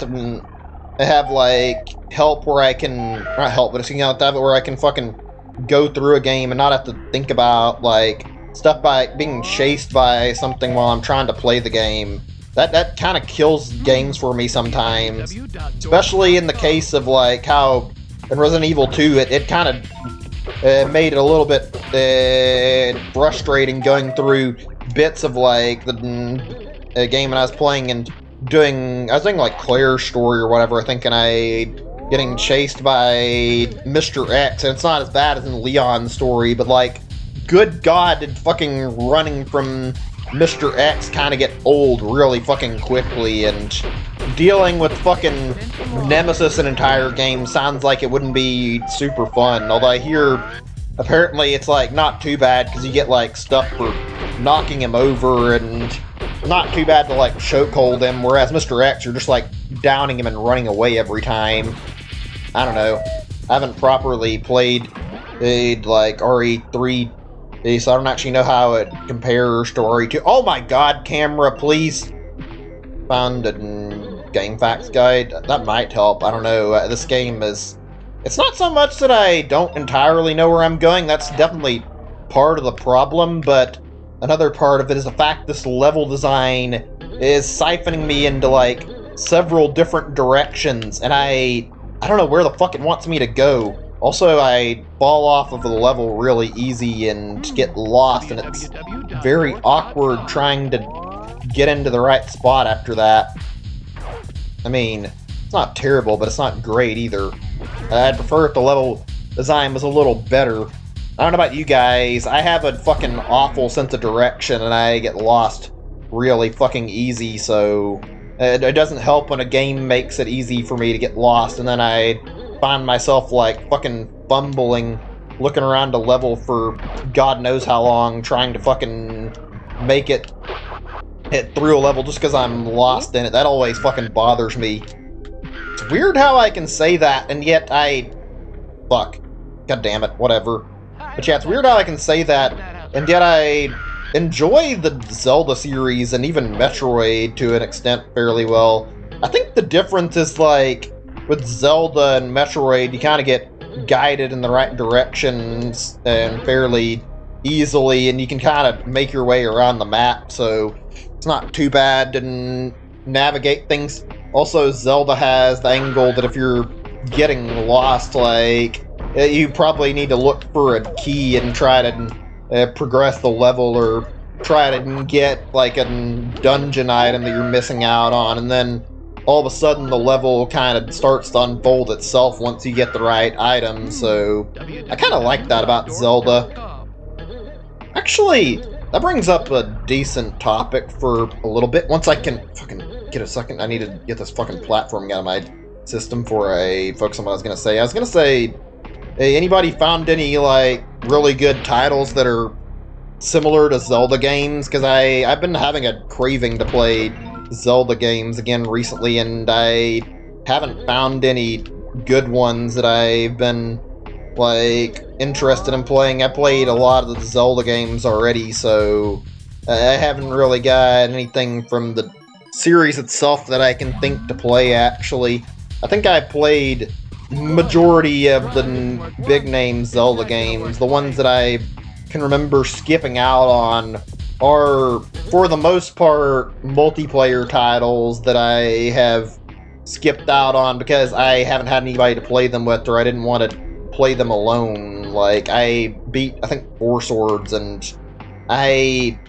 I have like help where I can, not help, but it's, you know, have it where I can fucking go through a game and not have to think about like stuff by being chased by something while I'm trying to play the game. That kind of kills games for me sometimes, especially in the case of like how in Resident Evil 2 it kind of made it a little bit frustrating going through bits of like the game that I was playing and I was doing like Claire's story or whatever, I think, and I getting chased by Mr. X, and it's not as bad as in Leon's story, but like, good God, did fucking running from Mr. X kind of get old really fucking quickly, and dealing with fucking Nemesis an entire game sounds like it wouldn't be super fun, although I hear apparently it's like not too bad because you get like stuff for knocking him over and not too bad to like chokehold him, whereas Mr. X, you're just like downing him and running away every time. I don't know. I haven't properly played like RE3, so I don't actually know how it compares to RE2. Oh my god, camera, please! Found a game facts guide. That might help. I don't know. This game is... It's not so much that I don't entirely know where I'm going. That's definitely part of the problem, but another part of it is the fact this level design is siphoning me into like several different directions, and I don't know where the fuck it wants me to go. Also, I fall off of the level really easy and get lost, and it's very awkward trying to get into the right spot after that. I mean, it's not terrible, but it's not great either. I'd prefer if the level design was a little better. I don't know about you guys, I have a fucking awful sense of direction, and I get lost really fucking easy, so it doesn't help when a game makes it easy for me to get lost, and then I find myself like fucking fumbling, looking around a level for God knows how long, trying to fucking make it hit through a level just because I'm lost in it. That always fucking bothers me. It's weird how I can say that, and yet fuck. God damn it, whatever. But yeah, it's weird how I can say that, and yet I enjoy the Zelda series and even Metroid to an extent fairly well. I think the difference is like, with Zelda and Metroid, you kind of get guided in the right directions and fairly easily, and you can kind of make your way around the map, so it's not too bad to navigate things. Also, Zelda has the angle that if you're getting lost, like, you probably need to look for a key and try to progress the level, or try to get like a dungeon item that you're missing out on, and then all of a sudden the level kind of starts to unfold itself once you get the right item, so I kind of like that about Zelda. Actually, that brings up a decent topic for a little bit. Once I can fucking get a second, I need to get this fucking platforming out of my system before I focus on what I was going to say. I was going to say, hey, anybody found any, like, really good titles that are similar to Zelda games? Because I've been having a craving to play Zelda games again recently, and I haven't found any good ones that I've been, like, interested in playing. I played a lot of the Zelda games already, so I haven't really got anything from the series itself that I can think to play, actually. I think I played majority of the big-name Zelda games. The ones that I can remember skipping out on are, for the most part, multiplayer titles that I have skipped out on because I haven't had anybody to play them with, or I didn't want to play them alone. Like, I beat, I think, Four Swords, and I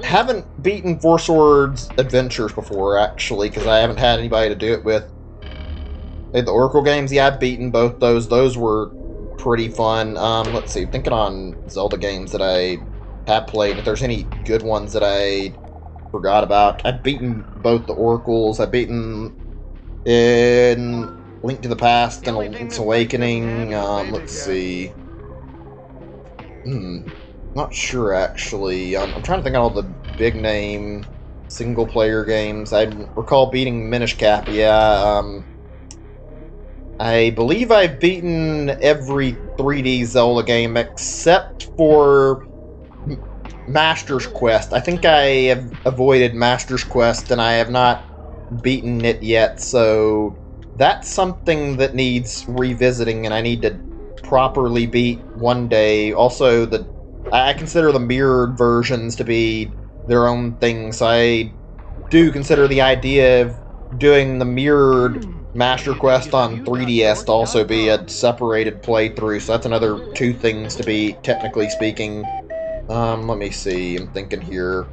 haven't beaten Four Swords Adventures before, actually, because I haven't had anybody to do it with. The Oracle games, yeah, I've beaten both those. Those were pretty fun. Let's see, thinking on Zelda games that I have played, if there's any good ones that I forgot about. I've beaten both the Oracles. I've beaten in Link to the Past and Link's Awakening. Let's see. Not sure, actually. I'm trying to think of all the big-name single-player games. I recall beating Minish Cap, yeah. I believe I've beaten every 3D Zelda game except for Master's Quest. I think I have avoided Master's Quest and I have not beaten it yet, so that's something that needs revisiting and I need to properly beat one day. Also, I consider the mirrored versions to be their own thing, so I do consider the idea of doing the mirrored Master Quest on 3DS to also be a separated playthrough, so that's another 2 things to be, technically speaking. Let me see, I'm thinking here.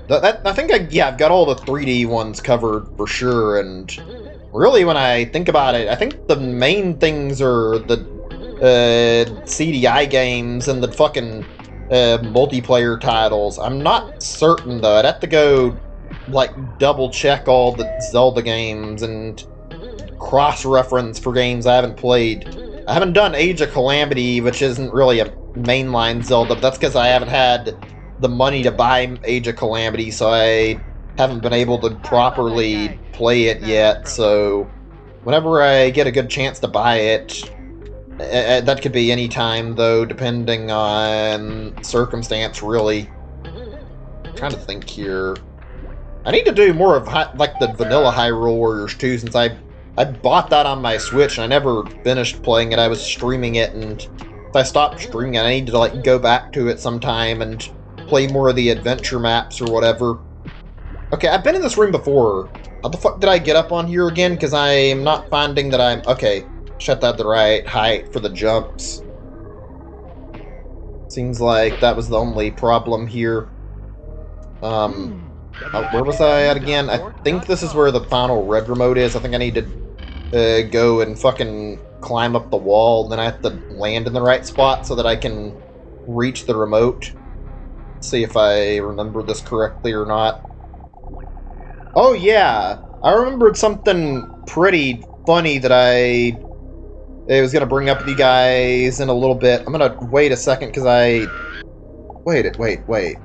I think I've got all the 3D ones covered for sure, and really when I think about it, I think the main things are the CDI games and the fucking multiplayer titles. I'm not certain though, I'd have to go like double check all the Zelda games and cross-reference for games I haven't played. I haven't done Age of Calamity, which isn't really a mainline Zelda, but that's because I haven't had the money to buy Age of Calamity, so I haven't been able to properly play it yet, so whenever I get a good chance to buy it, that could be any time though, depending on circumstance, really. I'm trying to think here. I need to do more of like the vanilla Hyrule Warriors too, since I bought that on my Switch and I never finished playing it. I was streaming it, and if I stopped streaming it, I need to like go back to it sometime and play more of the adventure maps or whatever. Okay, I've been in this room before. How the fuck did I get up on here again? Because I'm not finding that I'm... Okay, shut that the right height for the jumps. Seems like that was the only problem here. Where was I at again? I think this is where the final red remote is. I think I need to go and fucking climb up the wall. Then I have to land in the right spot so that I can reach the remote. Let's see if I remember this correctly or not. Oh yeah, I remembered something pretty funny that I was going to bring up with you guys in a little bit. I'm going to wait a second because I... Wait.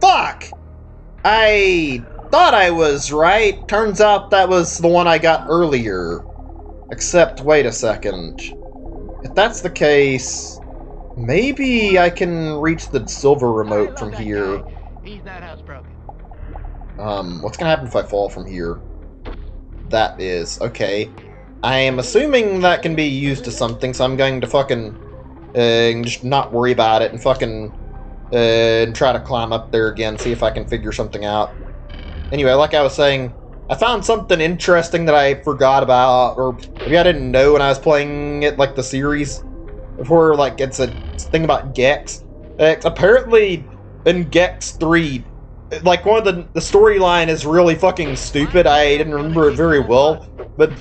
Fuck! I thought I was right. Turns out that was the one I got earlier. Except, wait a second. If that's the case, maybe I can reach the silver remote from here. He's not housebroken. What's gonna happen if I fall from here? That is, okay. I am assuming that can be used to something, so I'm going to fucking just not worry about it and fucking try to climb up there again, see if I can figure something out. Anyway, like I was saying, I found something interesting that I forgot about, or maybe I didn't know when I was playing it, like the series before. Like, it's a thing about Gex. Apparently, in Gex 3, like, one of the storyline is really fucking stupid. I didn't remember it very well, but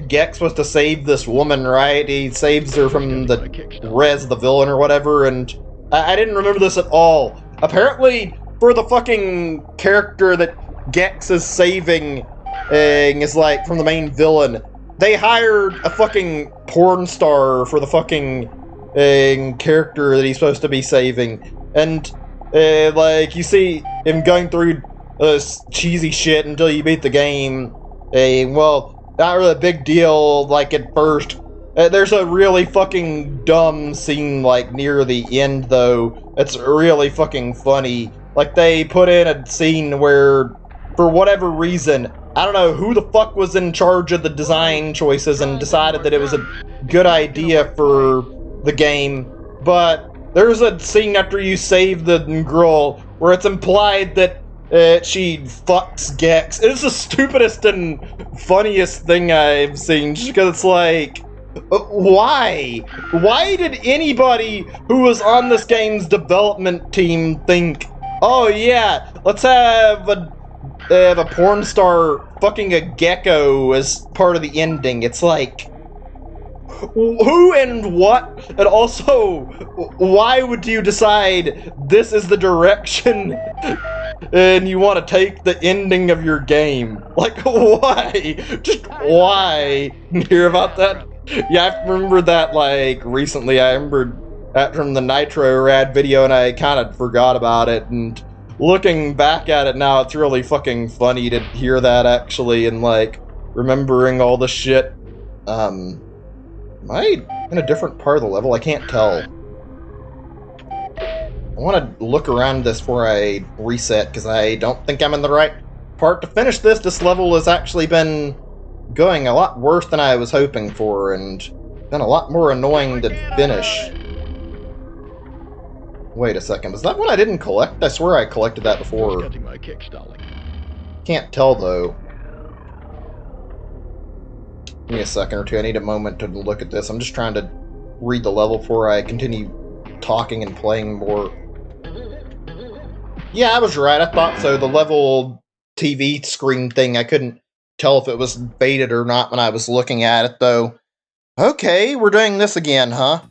Gex was to save this woman, right? He saves her from the Rez, the villain or whatever, and I didn't remember this at all. Apparently, for the fucking character that Gex is saving, is like, from the main villain, they hired a fucking porn star for the fucking character that he's supposed to be saving, and like, you see him going through cheesy shit until you beat the game. Well, not really a big deal, like, at first. There's a really fucking dumb scene, like, near the end, though. It's really fucking funny. Like, they put in a scene where, for whatever reason, I don't know who the fuck was in charge of the design choices and decided that it was a good idea for the game, but there's a scene after you save the girl where it's implied that she fucks Gex. It's the stupidest and funniest thing I've seen, just because it's like, why? Why did anybody who was on this game's development team think, oh yeah, let's have a porn star fucking a gecko as part of the ending? It's like, who and what? And also, why would you decide this is the direction and you want to take the ending of your game? Like, why? Just why? You hear about that? Yeah, I remember that, like, recently. I remembered that from the Nitro Rad video, and I kind of forgot about it, and looking back at it now, it's really fucking funny to hear that, actually, and, like, remembering all the shit. Am I in a different part of the level? I can't tell. I want to look around this before I reset, because I don't think I'm in the right part to finish this. This level has actually been going a lot worse than I was hoping for, and been a lot more annoying to finish. Wait a second, is that one I didn't collect? I swear I collected that before. Can't tell, though. Give me a second or two, I need a moment to look at this. I'm just trying to read the level before I continue talking and playing more. Yeah, I was right, I thought so. The level TV screen thing, I couldn't tell if it was baited or not when I was looking at it, though. Okay, we're doing this again, huh?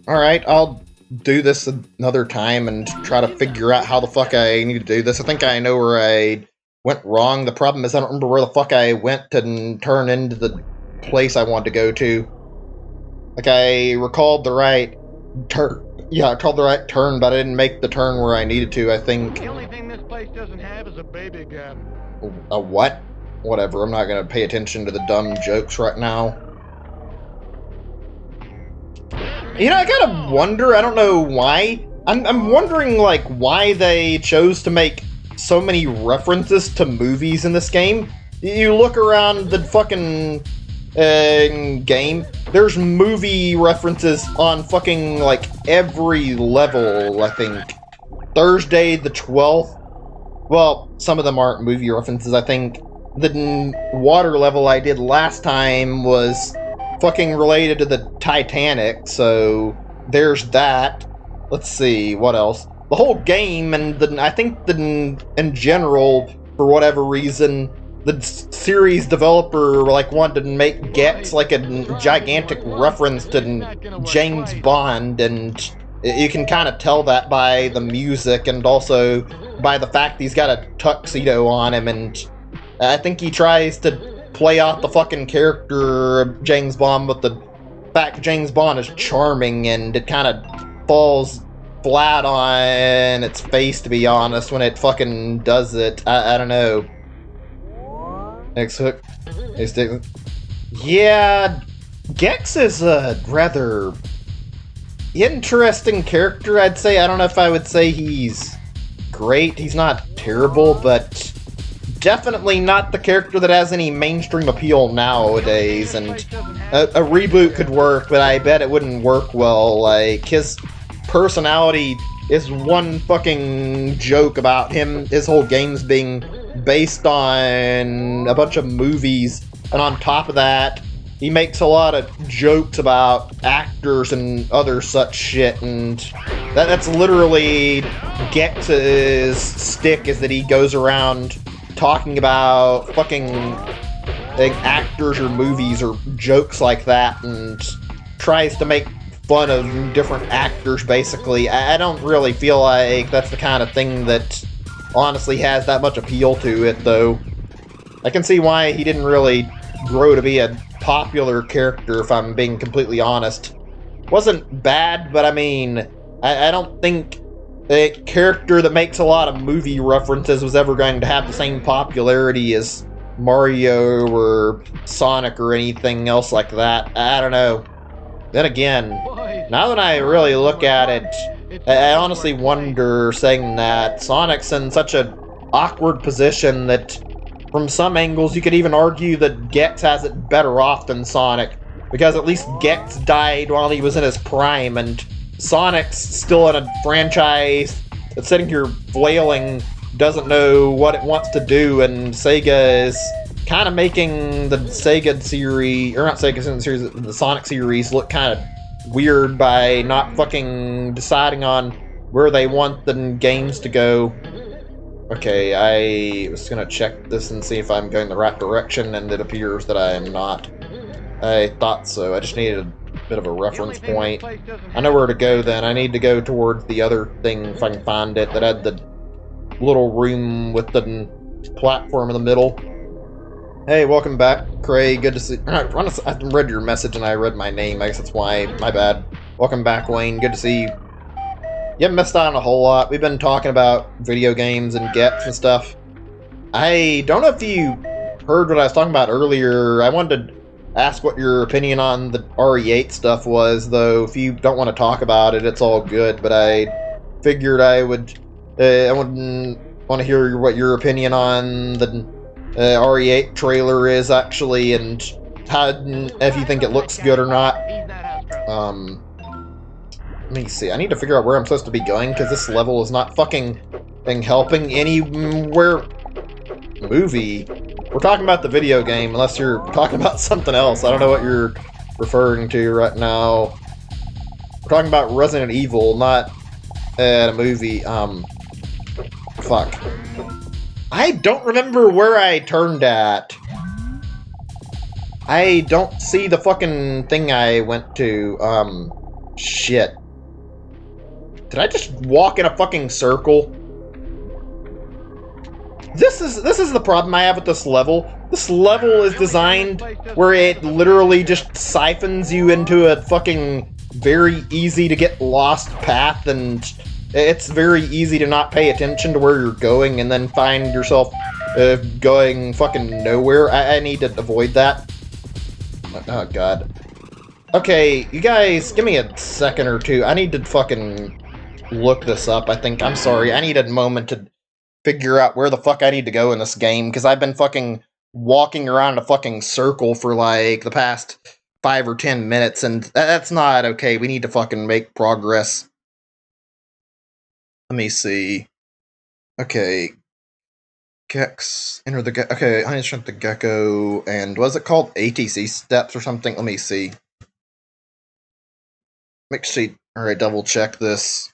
Alright, I'll do this another time and try to figure out how the fuck I need to do this. I think I know where I went wrong. The problem is I don't remember where the fuck I went to turn into the place I wanted to go to. Like, I recalled the right turn. Yeah, I called the right turn, but I didn't make the turn where I needed to, I think. The only thing this place doesn't have is a baby gun. A what? Whatever, I'm not gonna pay attention to the dumb jokes right now. You know, I gotta wonder, I don't know why. I'm wondering, like, why they chose to make so many references to movies in this game. You look around the fucking game, there's movie references on fucking, like, every level, I think. Thursday the 12th. Well, some of them aren't movie references, I think. The water level I did last time was fucking related to the Titanic, so there's that. Let's see, what else? The whole game, and I think in general, for whatever reason, the series developer wanted to make Gex like a gigantic reference to James Bond, and you can kind of tell that by the music and also by the fact he's got a tuxedo on him, and I think he tries to play off the fucking character of James Bond, but the fact James Bond is charming, and it kind of falls flat on its face, to be honest, when it fucking does it. I don't know. Next hook. Yeah, Gex is a rather interesting character, I'd say. I don't know if I would say he's great. He's not terrible, but definitely not the character that has any mainstream appeal nowadays, and a reboot could work, but I bet it wouldn't work well. Like, his personality is one fucking joke about him, his whole game's being based on a bunch of movies, and on top of that, he makes a lot of jokes about actors and other such shit, and that's literally Gex's stick, is that he goes around talking about fucking actors or movies or jokes like that, and tries to make fun of different actors, basically. I don't really feel like that's the kind of thing that honestly has that much appeal to it, though. I can see why he didn't really grow to be a popular character, if I'm being completely honest. Wasn't bad, but I mean, I don't think a character that makes a lot of movie references was ever going to have the same popularity as Mario or Sonic or anything else like that. I don't know. Then again, now that I really look at it, I honestly wonder, saying that Sonic's in such an awkward position that from some angles you could even argue that Gex has it better off than Sonic, because at least Gex died while he was in his prime, and Sonic's still in a franchise that's sitting here flailing, doesn't know what it wants to do, and Sega is kind of making the Sega series, or not Sega series, the Sonic series look kind of weird by not fucking deciding on where they want the games to go. Okay, I was gonna check this and see if I'm going the right direction, and it appears that I am not. I thought so. I just needed a bit of a reference point. I know where to go then. I need to go towards the other thing, if I can find it, that had the little room with the platform in the middle. Hey, welcome back, Craig. Good to see. I read your message and I read my name. I guess that's why. My bad. Welcome back, Wayne. Good to see you. You haven't missed out on a whole lot. We've been talking about video games and Gex and stuff. I don't know if you heard what I was talking about earlier. I wanted to ask what your opinion on the RE8 stuff was, though. If you don't want to talk about it, it's all good. But I figured I wouldn't want to hear what your opinion on the RE8 trailer is actually, and if you think it looks good or not. Let me see. I need to figure out where I'm supposed to be going, because this level is not fucking helping anywhere. Movie? We're talking about the video game, unless you're talking about something else. I don't know what you're referring to right now. We're talking about Resident Evil, not a movie. Fuck. I don't remember where I turned at. I don't see the fucking thing I went to. Shit. Did I just walk in a fucking circle? This is the problem I have with this level. This level is designed where it literally just siphons you into a fucking very easy to get lost path, and it's very easy to not pay attention to where you're going and then find yourself going fucking nowhere. I need to avoid that. Oh god. Okay, you guys, give me a second or two. I need to fucking look this up, I think. I'm sorry, I need a moment to figure out where the fuck I need to go in this game, because I've been fucking walking around a fucking circle for like the past 5 or 10 minutes, and that's not okay. We need to fucking make progress. Let me see. Okay. Enter the okay, I need to shrink the Gecko, and what is it called? ATC steps or something? Let me see. Make sure, alright, double check this.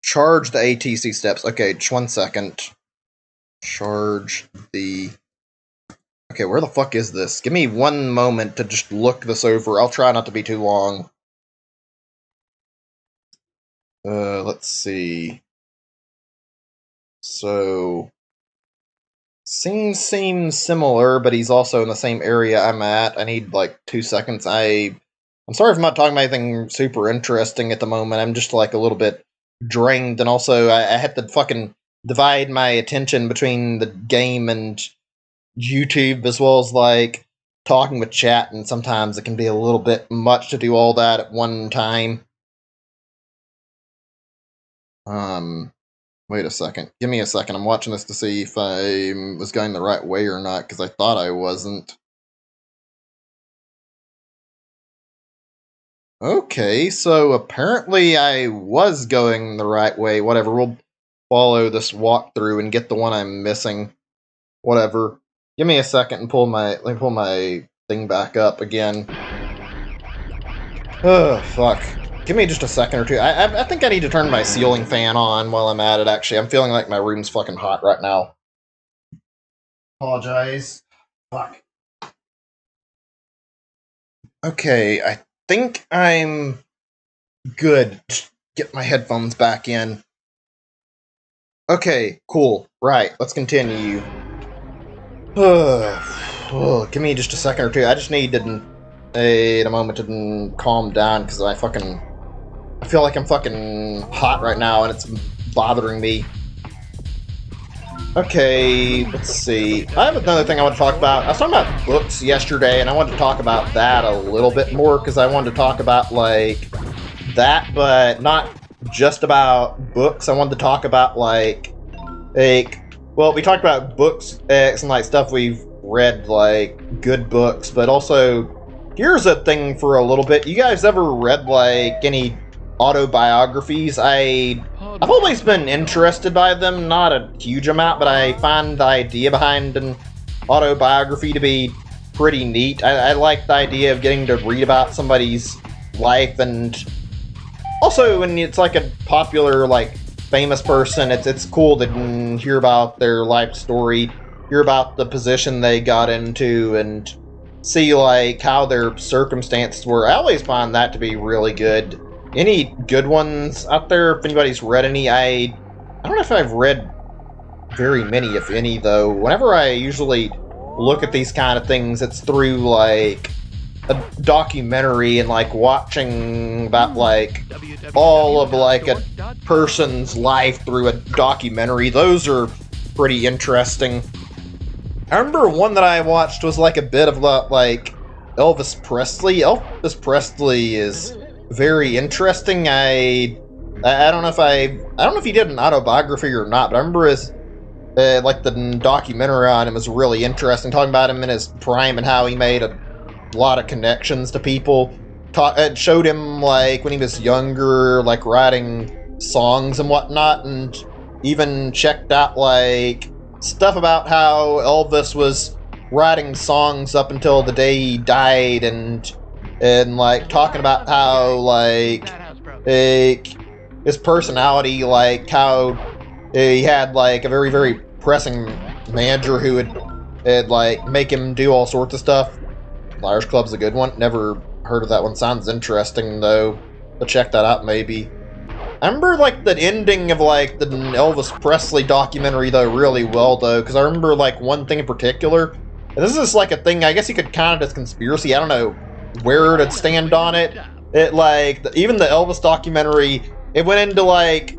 Charge the ATC steps. Okay, just 1 second. Charge the... Okay, where the fuck is this? Give me 1 moment to just look this over. I'll try not to be too long. Let's see. So... seems similar, but he's also in the same area I'm at. I need, like, 2 seconds. I'm sorry if I'm not talking about anything super interesting at the moment. I'm just, like, a little bit drained, and also I had to fucking divide my attention between the game and YouTube, as well as like talking with chat, and sometimes it can be a little bit much to do all that at one time. Wait a second. Give me a second. I'm watching this to see if I was going the right way or not, because I thought I wasn't. Okay, so apparently I was going the right way. Whatever, we'll follow this walkthrough and get the one I'm missing. Whatever. Give me a second and let me pull my thing back up again. Oh, fuck. Give me just a second or two. I think I need to turn my ceiling fan on while I'm at it, actually. I'm feeling like my room's fucking hot right now. Apologize. Fuck. Okay, I think I'm good. Get my headphones back in. Okay, cool. Right, let's continue. Give me just a second or two. I just need a moment to calm down, because I feel like I'm fucking hot right now, and it's bothering me. Okay, let's see. I have another thing I want to talk about. I was talking about books yesterday, and I wanted to talk about that a little bit more, because I wanted to talk about, like, that, but not just about books. I wanted to talk about, like, well, we talked about books and, like, stuff we've read, like, good books, but also, here's a thing for a little bit. You guys ever read, like, any autobiographies? I've always been interested by them, not a huge amount, but I find the idea behind an autobiography to be pretty neat. I like the idea of getting to read about somebody's life, and also when it's like a popular, like, famous person, it's cool to hear about their life story, hear about the position they got into, and see, like, how their circumstances were. I always find that to be really good. Any good ones out there, if anybody's read any? I don't know if I've read very many, if any, though. Whenever I usually look at these kind of things, it's through, like, a documentary and, like, watching about, like, all of, like, a person's life through a documentary. Those are pretty interesting. I remember one that I watched was, like, a bit of, like, Elvis Presley. Elvis Presley is very interesting. I I don't know if I don't know if he did an autobiography or not, but I remember his like the documentary on him was really interesting, talking about him in his prime and how he made a lot of connections to people. It showed him like when he was younger, like writing songs and whatnot, and even checked out like stuff about how Elvis was writing songs up until the day he died, and like talking about how like his personality, like how he had like a very pressing manager who would like make him do all sorts of stuff. Liars Club's a good one. Never heard of that one. Sounds interesting though. But check that out maybe. I remember like the ending of like the Elvis Presley documentary though really well though, because I remember like one thing in particular. And this is like a thing I guess you could count it as conspiracy. I don't know where to stand on it. It like even the Elvis documentary, it went into like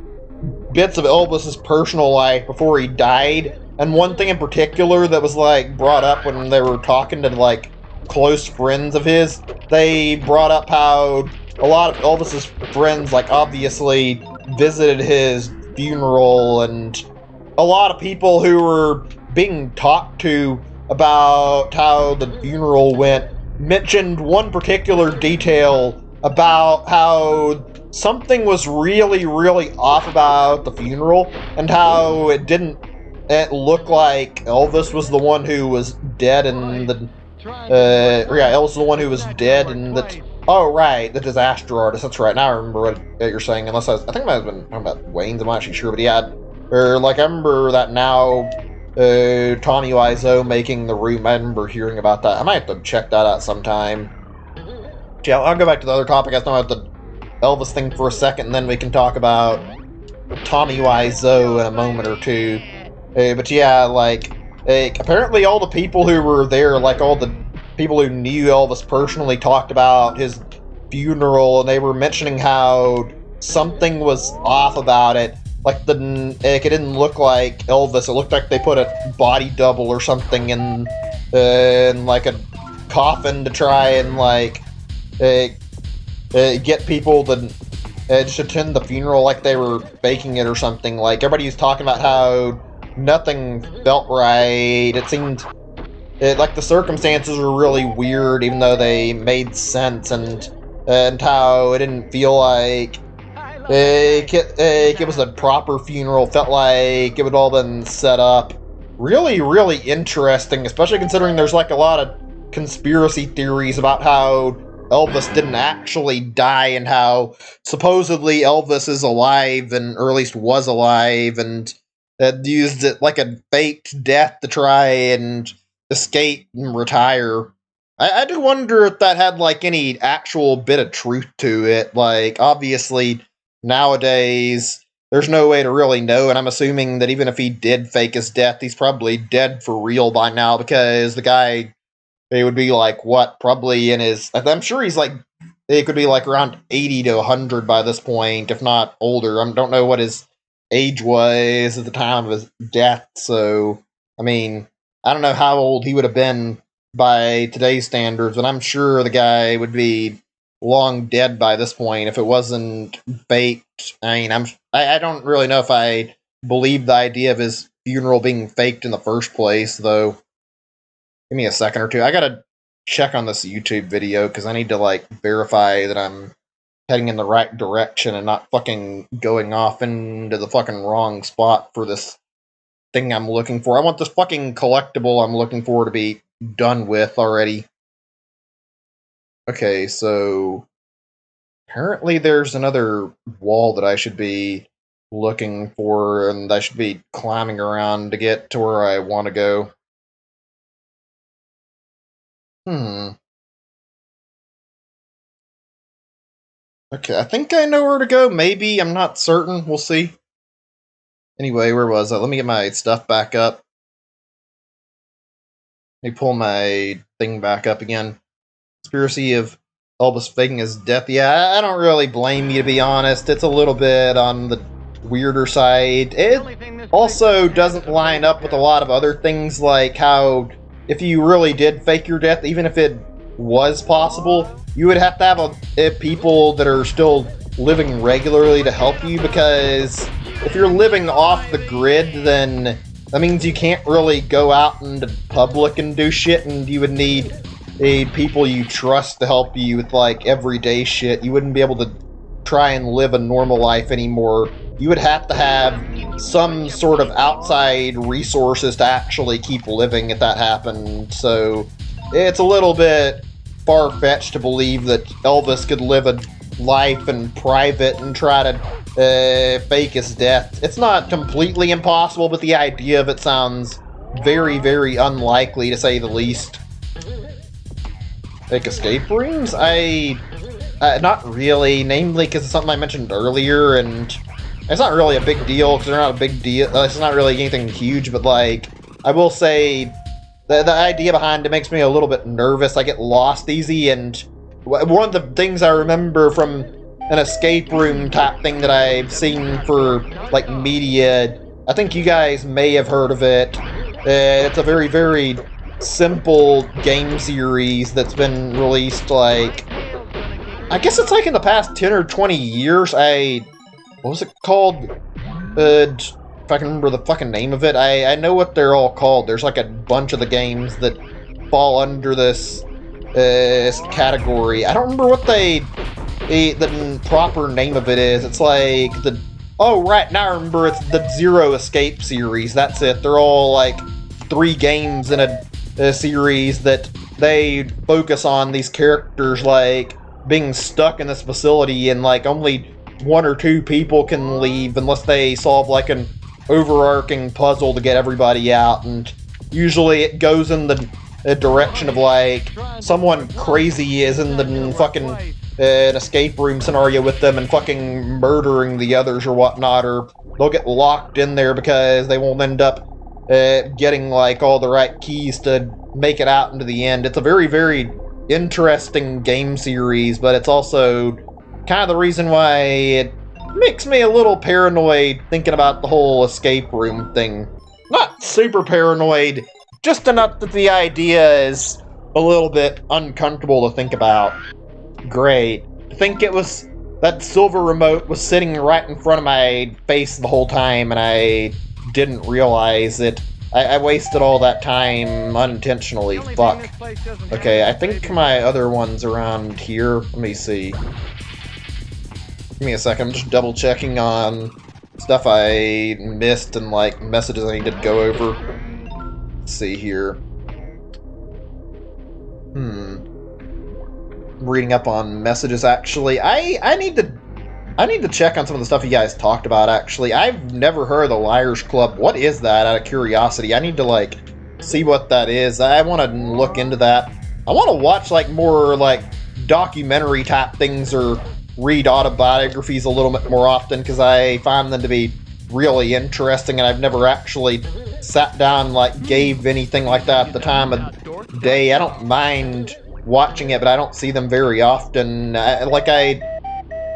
bits of Elvis's personal life before he died, and one thing in particular that was like brought up when they were talking to like close friends of his, they brought up how a lot of Elvis's friends like obviously visited his funeral, and a lot of people who were being talked to about how the funeral went mentioned one particular detail about how something was really off about the funeral, and how it look like Elvis was the one who was dead, and the Elvis was the one who was dead, and oh right, the disaster artist. That's right. Now I remember what you're saying. Unless I think I might have been talking about Wayne's. I'm not actually sure, but yeah, or like I remember that now. Tommy Wiseau making The Room. I remember hearing about that. I might have to check that out sometime. Yeah, I'll go back to the other topic. I was talking about the Elvis thing for a second, and then we can talk about Tommy Wiseau in a moment or two. But yeah, like apparently all the people who were there, like all the people who knew Elvis personally, talked about his funeral, and they were mentioning how something was off about it. Like it didn't look like Elvis. It looked like they put a body double or something in like a coffin to try and like get people to just attend the funeral like they were faking it or something. Like everybody was talking about how nothing felt right. It seemed like the circumstances were really weird, even though they made sense, and how it didn't feel like it was a proper funeral. Felt like it would all been set up. Really interesting, especially considering there's like a lot of conspiracy theories about how Elvis didn't actually die, and how supposedly Elvis is alive, or at least was alive, and used it like a faked death to try and escape and retire. I do wonder if that had like any actual bit of truth to it. Like obviously nowadays there's no way to really know, and I'm assuming that even if he did fake his death, he's probably dead for real by now, because the guy, he would be like, what, probably in his, I'm sure he's like, it could be like around 80 to 100 by this point, if not older. I don't know what his age was at the time of his death, so, I mean, I don't know how old he would have been by today's standards, but I'm sure the guy would be long dead by this point if it wasn't faked. I mean, I don't really know if I believe the idea of his funeral being faked in the first place, though. Give me a second or two. I gotta check on this YouTube video, because I need to, like, verify that I'm heading in the right direction and not fucking going off into the fucking wrong spot for this thing I'm looking for. I want this fucking collectible I'm looking for to be done with already. Okay, so apparently there's another wall that I should be looking for, and I should be climbing around to get to where I want to go. Okay, I think I know where to go. Maybe, I'm not certain. We'll see. Anyway, where was I? Let me get my stuff back up. Let me pull my thing back up again. Conspiracy of Elvis faking his death. Yeah, I don't really blame you, to be honest. It's a little bit on the weirder side. It also doesn't line up with a lot of other things, like how if you really did fake your death, even if it was possible, you would have to have people that are still living regularly to help you, because if you're living off the grid, then that means you can't really go out into public and do shit, and you would need people you trust to help you with, like, everyday shit. You wouldn't be able to try and live a normal life anymore. You would have to have some sort of outside resources to actually keep living if that happened. So it's a little bit far-fetched to believe that Elvis could live a life in private and try to fake his death. It's not completely impossible, but the idea of it sounds very, very unlikely, to say the least. Like escape rooms? Not really, namely because it's something I mentioned earlier, and it's not really a big deal, because they're not a big deal. It's not really anything huge, but, like, I will say the idea behind it makes me a little bit nervous. I get lost easy, and one of the things I remember from an escape room type thing that I've seen for, like, media, I think you guys may have heard of it. It's a very, very simple game series that's been released, like, I guess it's like in the past 10 or 20 years. What was it called? If I can remember the fucking name of it. I know what they're all called. There's like a bunch of the games that fall under this category. I don't remember what the proper name of it is. It's like oh, right, now I remember, it's the Zero Escape series. That's it. They're all like 3 games in a series that they focus on these characters, like, being stuck in this facility, and, like, only 1 or 2 people can leave unless they solve, like, an overarching puzzle to get everybody out, and usually it goes in the direction of, like, someone crazy is in the fucking an escape room scenario with them and fucking murdering the others or whatnot, or they'll get locked in there because they won't end up getting, like, all the right keys to make it out into the end. It's a very, very interesting game series, but it's also kind of the reason why it makes me a little paranoid thinking about the whole escape room thing. Not super paranoid, just enough that the idea is a little bit uncomfortable to think about. Great. I think it was that silver remote was sitting right in front of my face the whole time, and I didn't realize it. I wasted all that time unintentionally. Fuck. Okay, I think my other one's around here. Let me see. Give me a second. I'm just double checking on stuff I missed and, like, messages I need to go over. Let's see here. I'm reading up on messages, actually. I need to check on some of the stuff you guys talked about, actually. I've never heard of the Liars Club. What is that, out of curiosity? I need to, like, see what that is. I want to look into that. I want to watch, like, more, like, documentary type things, or read autobiographies a little bit more often, because I find them to be really interesting, and I've never actually sat down and, like, gave anything like that at the time of day. I don't mind watching it, but I don't see them very often. I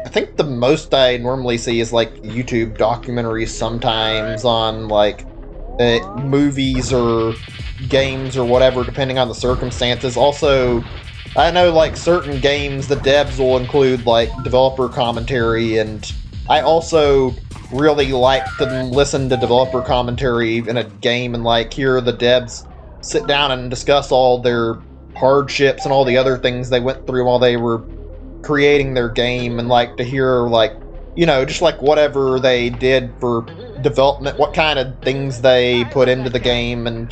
think the most I normally see is, like, YouTube documentaries sometimes on, like, movies or games or whatever, depending on the circumstances. Also, I know, like, certain games, the devs will include, like, developer commentary, and I also really like to listen to developer commentary in a game and, like, hear the devs sit down and discuss all their hardships and all the other things they went through while they were creating their game, and, like, to hear, like, you know, just, like, whatever they did for development, what kind of things they put into the game, and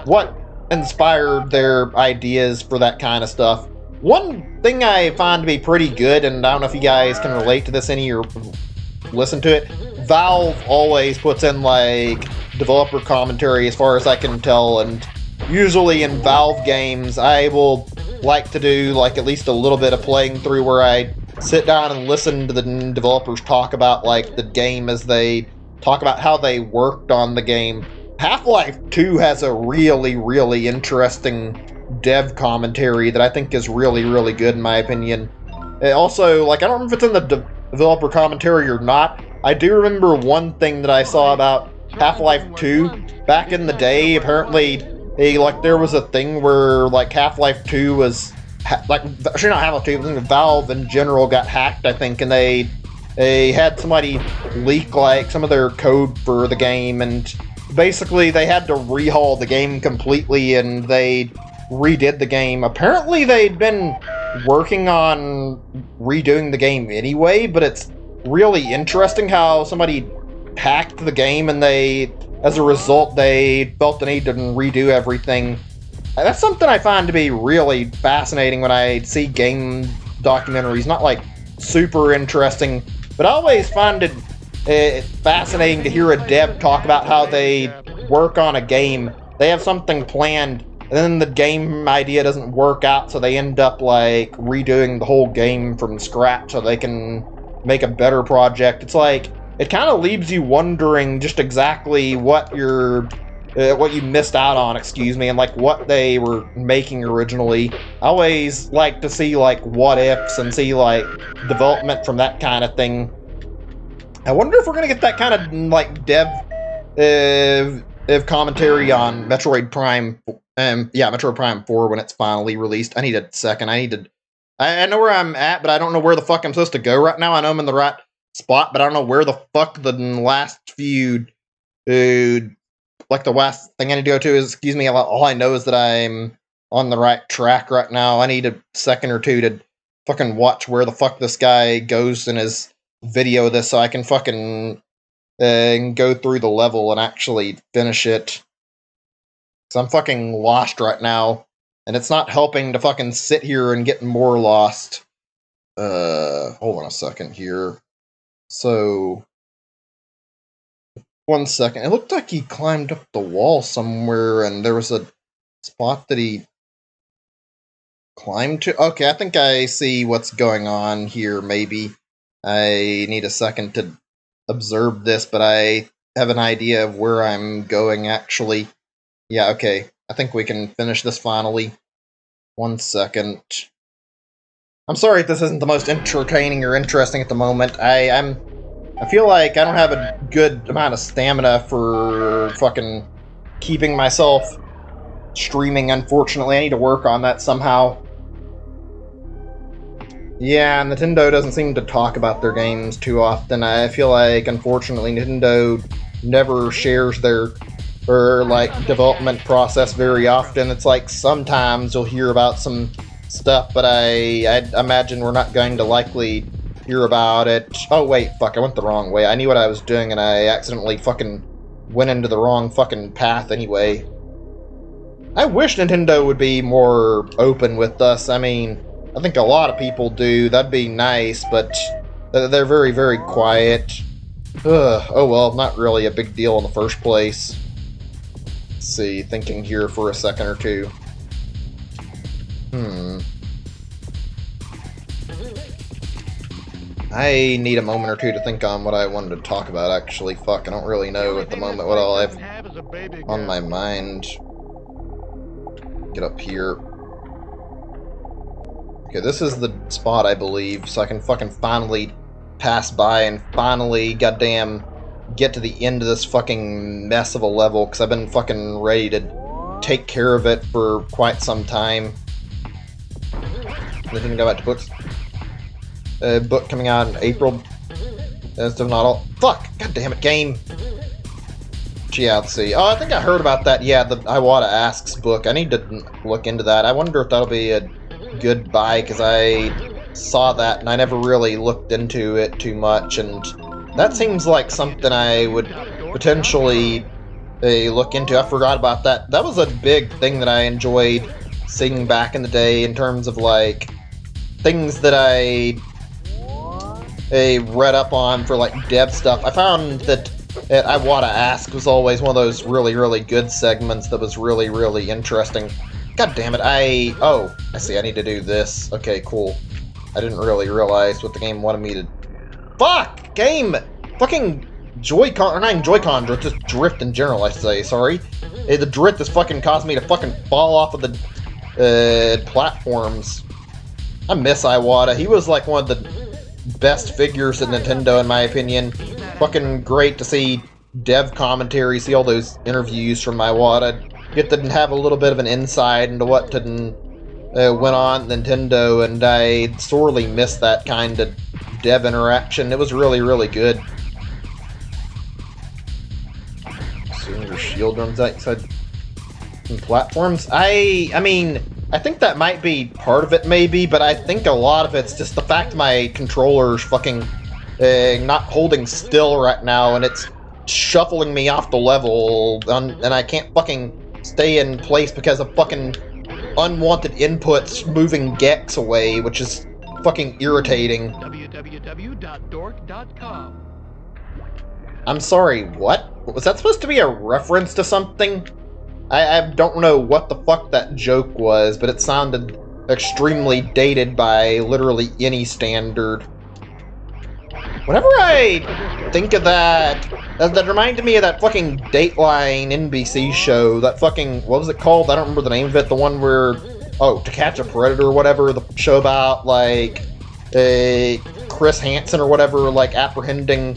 what inspired their ideas for that kind of stuff. One thing I find to be pretty good, and I don't know if you guys can relate to this any or listen to it, Valve always puts in, like, developer commentary as far as I can tell, and usually in Valve games I will like to do, like, at least a little bit of playing through where I sit down and listen to the developers talk about, like, the game as they talk about how they worked on the game. Half-Life 2 has a really, really interesting dev commentary that I think is really, really good in my opinion. Also, like, I don't remember if it's in the developer commentary or not. I do remember one thing that I saw about Half-Life 2 back in the day. Apparently, like, there was a thing where, like, Half-Life 2 was, actually not Half-Life 2, but Valve in general got hacked, I think, and they they had somebody leak like some of their code for the game, and basically they had to rehaul the game completely, and they redid the game. Apparently they'd been working on redoing the game anyway, but it's really interesting how somebody hacked the game, and they, as a result, they felt the need to redo everything. That's something I find to be really fascinating when I see game documentaries. Not like super interesting, but I always find it fascinating to hear a dev talk about how they work on a game. They have something planned, and then the game idea doesn't work out, so they end up like redoing the whole game from scratch so they can make a better project. It's like, it kind of leaves you wondering just exactly what you missed out on, and like what they were making originally. I always like to see like what ifs and see like development from that kind of thing. I wonder if we're gonna get that kind of like dev commentary on Metroid Prime, Metroid Prime 4 when it's finally released. I need a second. I know where I'm at, but I don't know where the fuck I'm supposed to go right now. I know I'm in the right spot, but I don't know where the fuck the last few, like the last thing I need to go to is, all I know is that I'm on the right track right now. I need a second or two to fucking watch where the fuck this guy goes in his video of this so I can fucking go through the level and actually finish it. Because I'm fucking lost right now, and it's not helping to fucking sit here and get more lost. Hold on a second here. So, one second. It looked like he climbed up the wall somewhere, and there was a spot that he climbed to. Okay, I think I see what's going on here, maybe. I need a second to observe this, but I have an idea of where I'm going, actually. Yeah, okay. I think we can finish this finally. 1 second. I'm sorry if this isn't the most entertaining or interesting at the moment. I feel like I don't have a good amount of stamina for fucking keeping myself streaming, unfortunately. I need to work on that somehow. Yeah, Nintendo doesn't seem to talk about their games too often. I feel like, unfortunately, Nintendo never shares their development process very often. It's like sometimes you'll hear about some stuff, but I imagine we're not going to likely hear about it. Oh wait, fuck, I went the wrong way. I knew what I was doing and I accidentally fucking went into the wrong fucking path anyway. I wish Nintendo would be more open with us. I mean, I think a lot of people do. That'd be nice, but they're very, very quiet. Oh well, not really a big deal in the first place. Let's see, thinking here for a second or two. I need a moment or two to think on what I wanted to talk about, actually. Fuck, I don't really know at the moment what I'll have on my mind. Get up here. Okay, this is the spot, I believe, so I can fucking finally pass by and finally, goddamn, get to the end of this fucking mess of a level, because I've been fucking ready to take care of it for quite some time. They didn't go back to books. Book coming out in April. Still not all. Fuck! God damn it, game! Yeah, let's see. Oh, I think I heard about that. Yeah, the Iwata Asks book. I need to look into that. I wonder if that'll be a good buy, because I saw that and I never really looked into it too much, and that seems like something I would potentially look into. I forgot about that. That was a big thing that I enjoyed seeing back in the day in terms of like things that I read up on for like dev stuff. I found that Iwata Ask was always one of those really, really good segments that was really, really interesting. God damn it, I see, I need to do this. Okay, cool. I didn't really realize what the game wanted me to... Fuck! Game! Fucking Joy-Con, or not even Joy-Con drift, just drift in general, I say, sorry. The drift has fucking caused me to fucking fall off of the platforms. I miss Iwata. He was like one of the best figures at Nintendo, in my opinion. Fucking great to see dev commentary, see all those interviews from Iwata. Get to have a little bit of an insight into what went on at Nintendo, and I sorely miss that kind of dev interaction. It was really, really good. Seeing your shield runs outside platforms. I mean, I think that might be part of it, maybe, but I think a lot of it's just the fact my controller's fucking not holding still right now, and it's shuffling me off the level, and I can't fucking stay in place because of fucking unwanted inputs moving Gex away, which is fucking irritating. www.dork.com. I'm sorry, what? Was that supposed to be a reference to something? I don't know what the fuck that joke was, but it sounded extremely dated by literally any standard. Whenever I think of that reminded me of that fucking Dateline NBC show, that fucking, what was it called? I don't remember the name of it, the one where, oh, To Catch a Predator or whatever, the show about, like, Chris Hansen or whatever, like, apprehending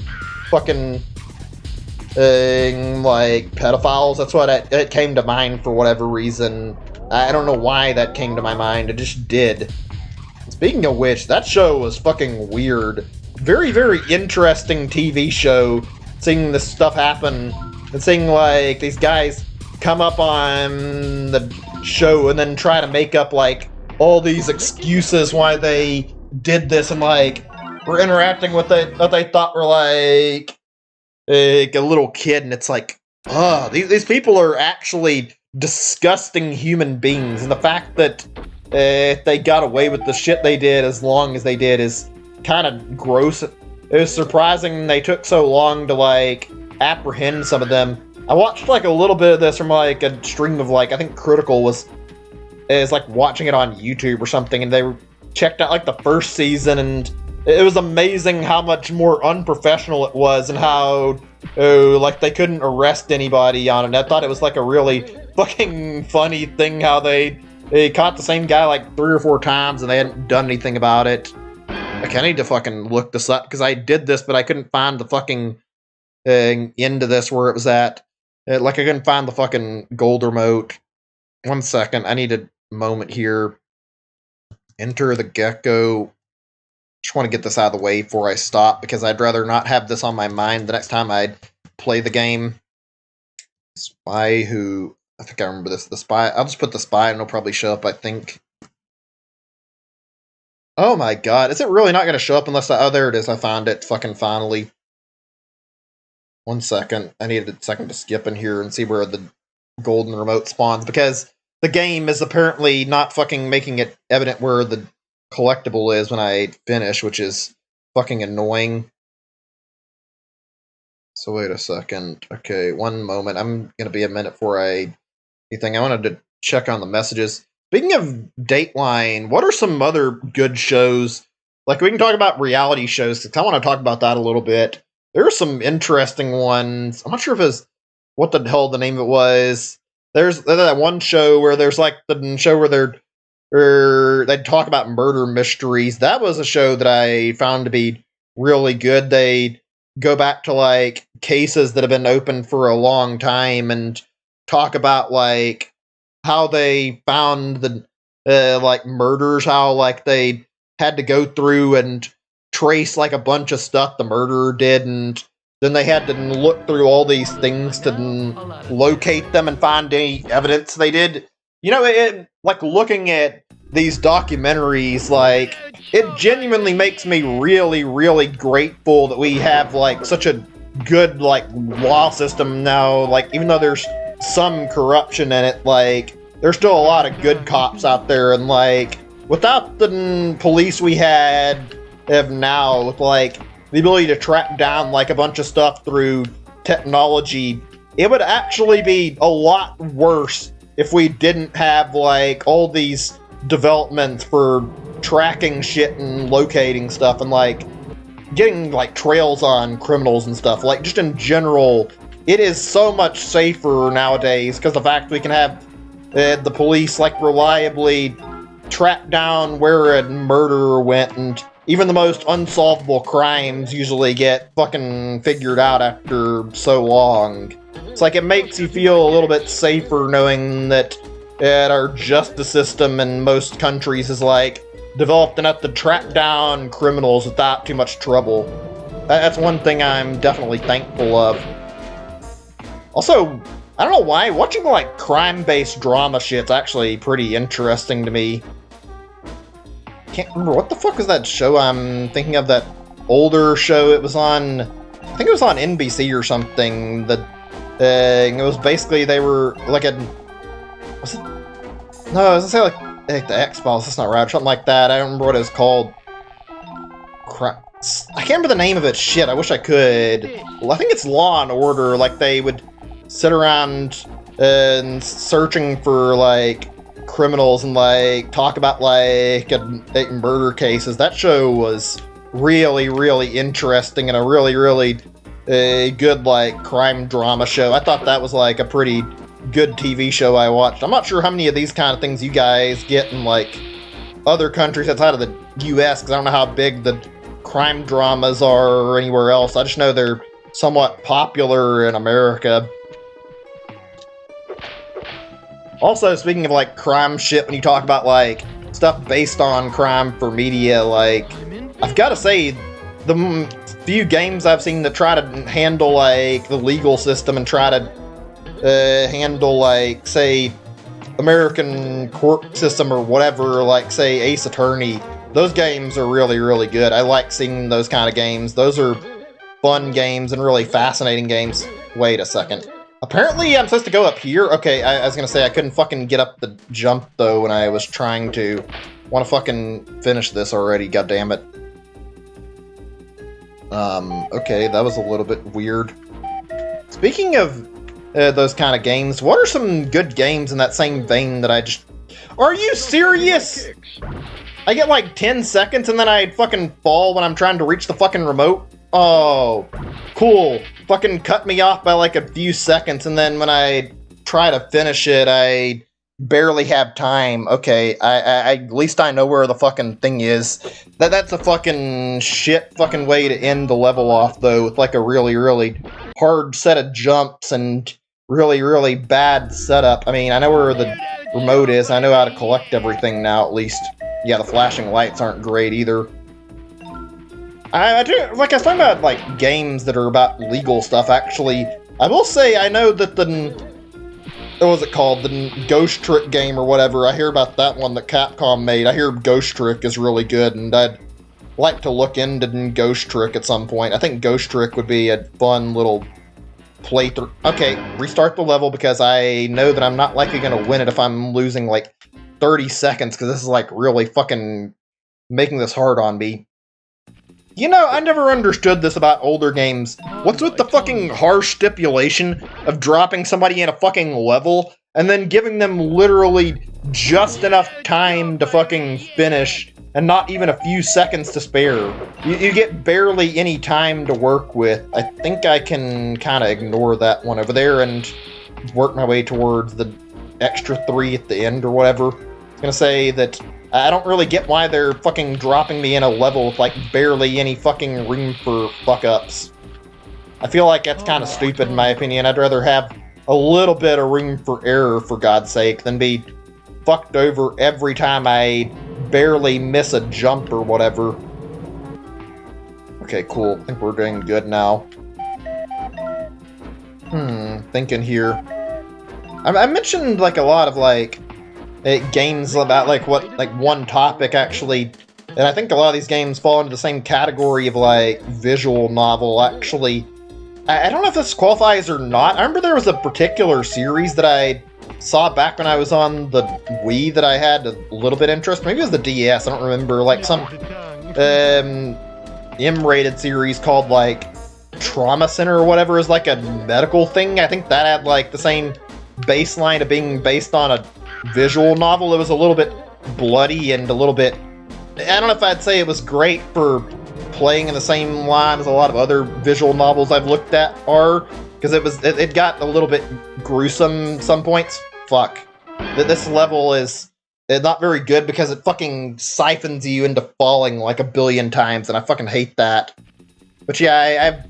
fucking like pedophiles. That's what it came to mind for whatever reason. I don't know why that came to my mind. It just did. Speaking of which, that show was fucking weird. Very, very interesting TV show. Seeing this stuff happen and seeing like these guys come up on the show and then try to make up like all these excuses why they did this, and like were interacting with what they thought were like a little kid, and it's like, oh, these people are actually disgusting human beings, and the fact that they got away with the shit they did as long as they did is kind of gross. It was surprising they took so long to like apprehend some of them. I watched like a little bit of this from like a stream of like, I think Critical is like watching it on YouTube or something, and they checked out like the first season, and it was amazing how much more unprofessional it was, and how like they couldn't arrest anybody on it. I thought it was like a really fucking funny thing how they caught the same guy like 3 or 4 times and they hadn't done anything about it. Like, I need to fucking look this up because I did this, but I couldn't find the fucking end of this where it was at. Like, I couldn't find the fucking gold remote. 1 second, I need a moment here. Enter the Gecko. Just want to get this out of the way before I stop, because I'd rather not have this on my mind the next time I play the game. Spy who... I think I remember this. The spy... I'll just put the spy and it'll probably show up, I think. Oh my god. Is it really not going to show up unless I... Oh, there it is. I found it. Fucking finally. 1 second. I needed a second to skip in here and see where the golden remote spawns, because the game is apparently not fucking making it evident where the collectible is when I finish, which is fucking annoying. So wait a second. Okay, 1 moment. I'm gonna be a minute before anything. I wanted to check on the messages. Speaking of Dateline, what are some other good shows? Like, we can talk about reality shows, because I want to talk about that a little bit. There are some interesting ones. I'm not sure if it's what the hell the name of it was. There's that one show where there's like the show where they'd talk about murder mysteries. That was a show that I found to be really good. They go back to like cases that have been open for a long time and talk about like how they found the like murders, how like they had to go through and trace like a bunch of stuff the murderer did, and then they had to look through all these things to locate them and find any evidence they did. You know, like looking at these documentaries, like, it genuinely makes me really, really grateful that we have like such a good like law system now. Like, even though there's some corruption in it, like, there's still a lot of good cops out there, and like, without the police we have now, with like the ability to track down like a bunch of stuff through technology, it would actually be a lot worse if we didn't have like all these developments for tracking shit and locating stuff and like getting like trails on criminals and stuff. Like, just in general, it is so much safer nowadays because the fact we can have the police like reliably track down where a murderer went, and even the most unsolvable crimes usually get fucking figured out after so long. It's like, it makes you feel a little bit safer knowing that our justice system in most countries is like developed enough to track down criminals without too much trouble. That's one thing I'm definitely thankful of. Also, I don't know why, watching like crime-based drama shit's actually pretty interesting to me. Can't remember, what the fuck was that show I'm thinking of, that older show? It was on, I think it was on NBC or something, that it was basically, they were like a, was it? No, I was gonna say like the X-Files, that's not right, or something like that. I don't remember what it was called. Crap. I can't remember the name of it. Shit, I wish I could. Well, I think it's Law and Order. Like, they would sit around and searching for, like, criminals and, like, talk about, like, murder cases. That show was really, really interesting and a really, really good, like, crime drama show. I thought that was, like, a pretty good TV show I watched. I'm not sure how many of these kind of things you guys get in, like, other countries outside of the U.S., because I don't know how big the crime dramas are or anywhere else. I just know they're somewhat popular in America. Also, speaking of like crime shit, when you talk about like stuff based on crime for media, like, I've got to say, the few games I've seen that try to handle like the legal system and try to handle like, say, American court system or whatever, like say Ace Attorney, those games are really, really good. I like seeing those kind of games. Those are fun games and really fascinating games. Wait a second. Apparently I'm supposed to go up here? Okay, I was gonna say I couldn't fucking get up the jump though when I was trying to. Want to fucking finish this already, goddammit. Okay, that was a little bit weird. Speaking of those kind of games, what are some good games in that same vein that I just... Are you serious? I get like 10 seconds and then I fucking fall when I'm trying to reach the fucking remote? Oh, cool. Fucking cut me off by like a few seconds, and then when I try to finish it, I barely have time. Okay, at least I know where the fucking thing is. That's a fucking shit fucking way to end the level off, though, with like a really, really hard set of jumps and really, really bad setup. I mean, I know where the remote is. I know how to collect everything now, at least. Yeah, the flashing lights aren't great either. I do, like I was talking about, like, games that are about legal stuff, actually. I will say, I know that what was it called? The Ghost Trick game or whatever. I hear about that one that Capcom made. I hear Ghost Trick is really good, and I'd like to look into Ghost Trick at some point. I think Ghost Trick would be a fun little playthrough. Okay, restart the level, because I know that I'm not likely going to win it if I'm losing, like, 30 seconds, because this is, like, really fucking making this hard on me. You know, I never understood this about older games. What's with the fucking harsh stipulation of dropping somebody in a fucking level and then giving them literally just enough time to fucking finish and not even a few seconds to spare? You get barely any time to work with. I think I can kind of ignore that one over there and work my way towards the extra 3 at the end or whatever. I was gonna say that I don't really get why they're fucking dropping me in a level with, like, barely any fucking room for fuck-ups. I feel like that's kind of stupid, in my opinion. I'd rather have a little bit of room for error, for God's sake, than be fucked over every time I barely miss a jump or whatever. Okay, cool. I think we're doing good now. Thinking here. I mentioned, like, a lot of, like, games about, like, one topic, actually, and I think a lot of these games fall into the same category of, like, visual novel, actually. I don't know if this qualifies or not. I remember there was a particular series that I saw back when I was on the Wii that I had a little bit of interest. Maybe it was the DS, I don't remember, like, some M-rated series called, like, Trauma Center or whatever, is like a medical thing. I think that had, like, the same baseline of being based on a visual novel. It was a little bit bloody and a little bit... I don't know if I'd say it was great for playing in the same line as a lot of other visual novels I've looked at are, because it got a little bit gruesome some points. Fuck. This level is not very good because it fucking siphons you into falling like a billion times, and I fucking hate that. But yeah,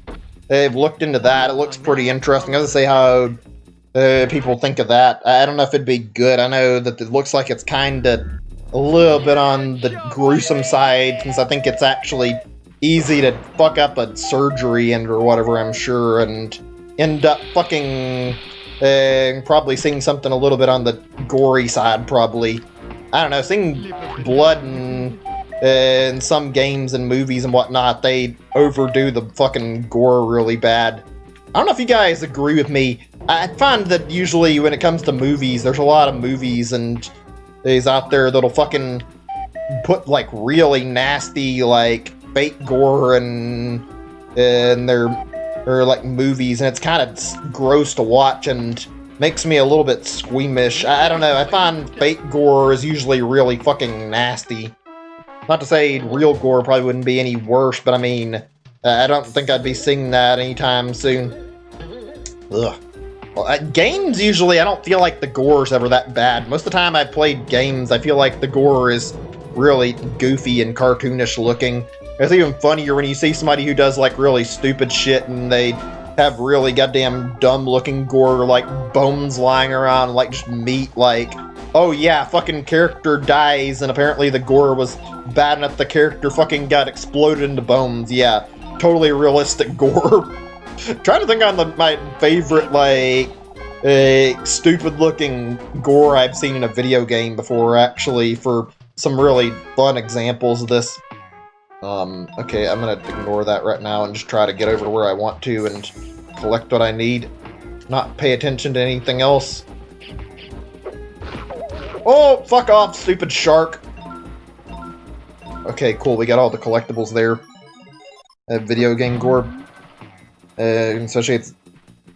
I've looked into that. It looks pretty interesting. I was gonna say how people think of that. I don't know if it'd be good. I know that it looks like it's kind of a little bit on the gruesome side, since I think it's actually easy to fuck up a surgery and or whatever, I'm sure, and end up fucking probably seeing something a little bit on the gory side, probably. I don't know, seeing blood in some games and movies and whatnot, they overdo the fucking gore really bad. I don't know if you guys agree with me. I find that usually when it comes to movies, there's a lot of movies and these out there that'll fucking put like really nasty like fake gore in their like movies, and it's kind of gross to watch and makes me a little bit squeamish. I don't know, I find fake gore is usually really fucking nasty. Not to say real gore probably wouldn't be any worse, but I mean, I don't think I'd be seeing that anytime soon. Ugh. Well, games usually, I don't feel like the gore is ever that bad. Most of the time I've played games, I feel like the gore is really goofy and cartoonish looking. It's even funnier when you see somebody who does like really stupid shit and they have really goddamn dumb looking gore, like bones lying around, like just meat, like, oh yeah, fucking character dies and apparently the gore was bad enough the character fucking got exploded into bones. Yeah, totally realistic gore. Trying to think on my favorite, like, stupid looking gore I've seen in a video game before, actually, for some really fun examples of this. Okay, I'm gonna ignore that right now and just try to get over to where I want to and collect what I need. Not pay attention to anything else. Oh, fuck off, stupid shark. Okay, cool, we got all the collectibles there. Video game gore. Especially it's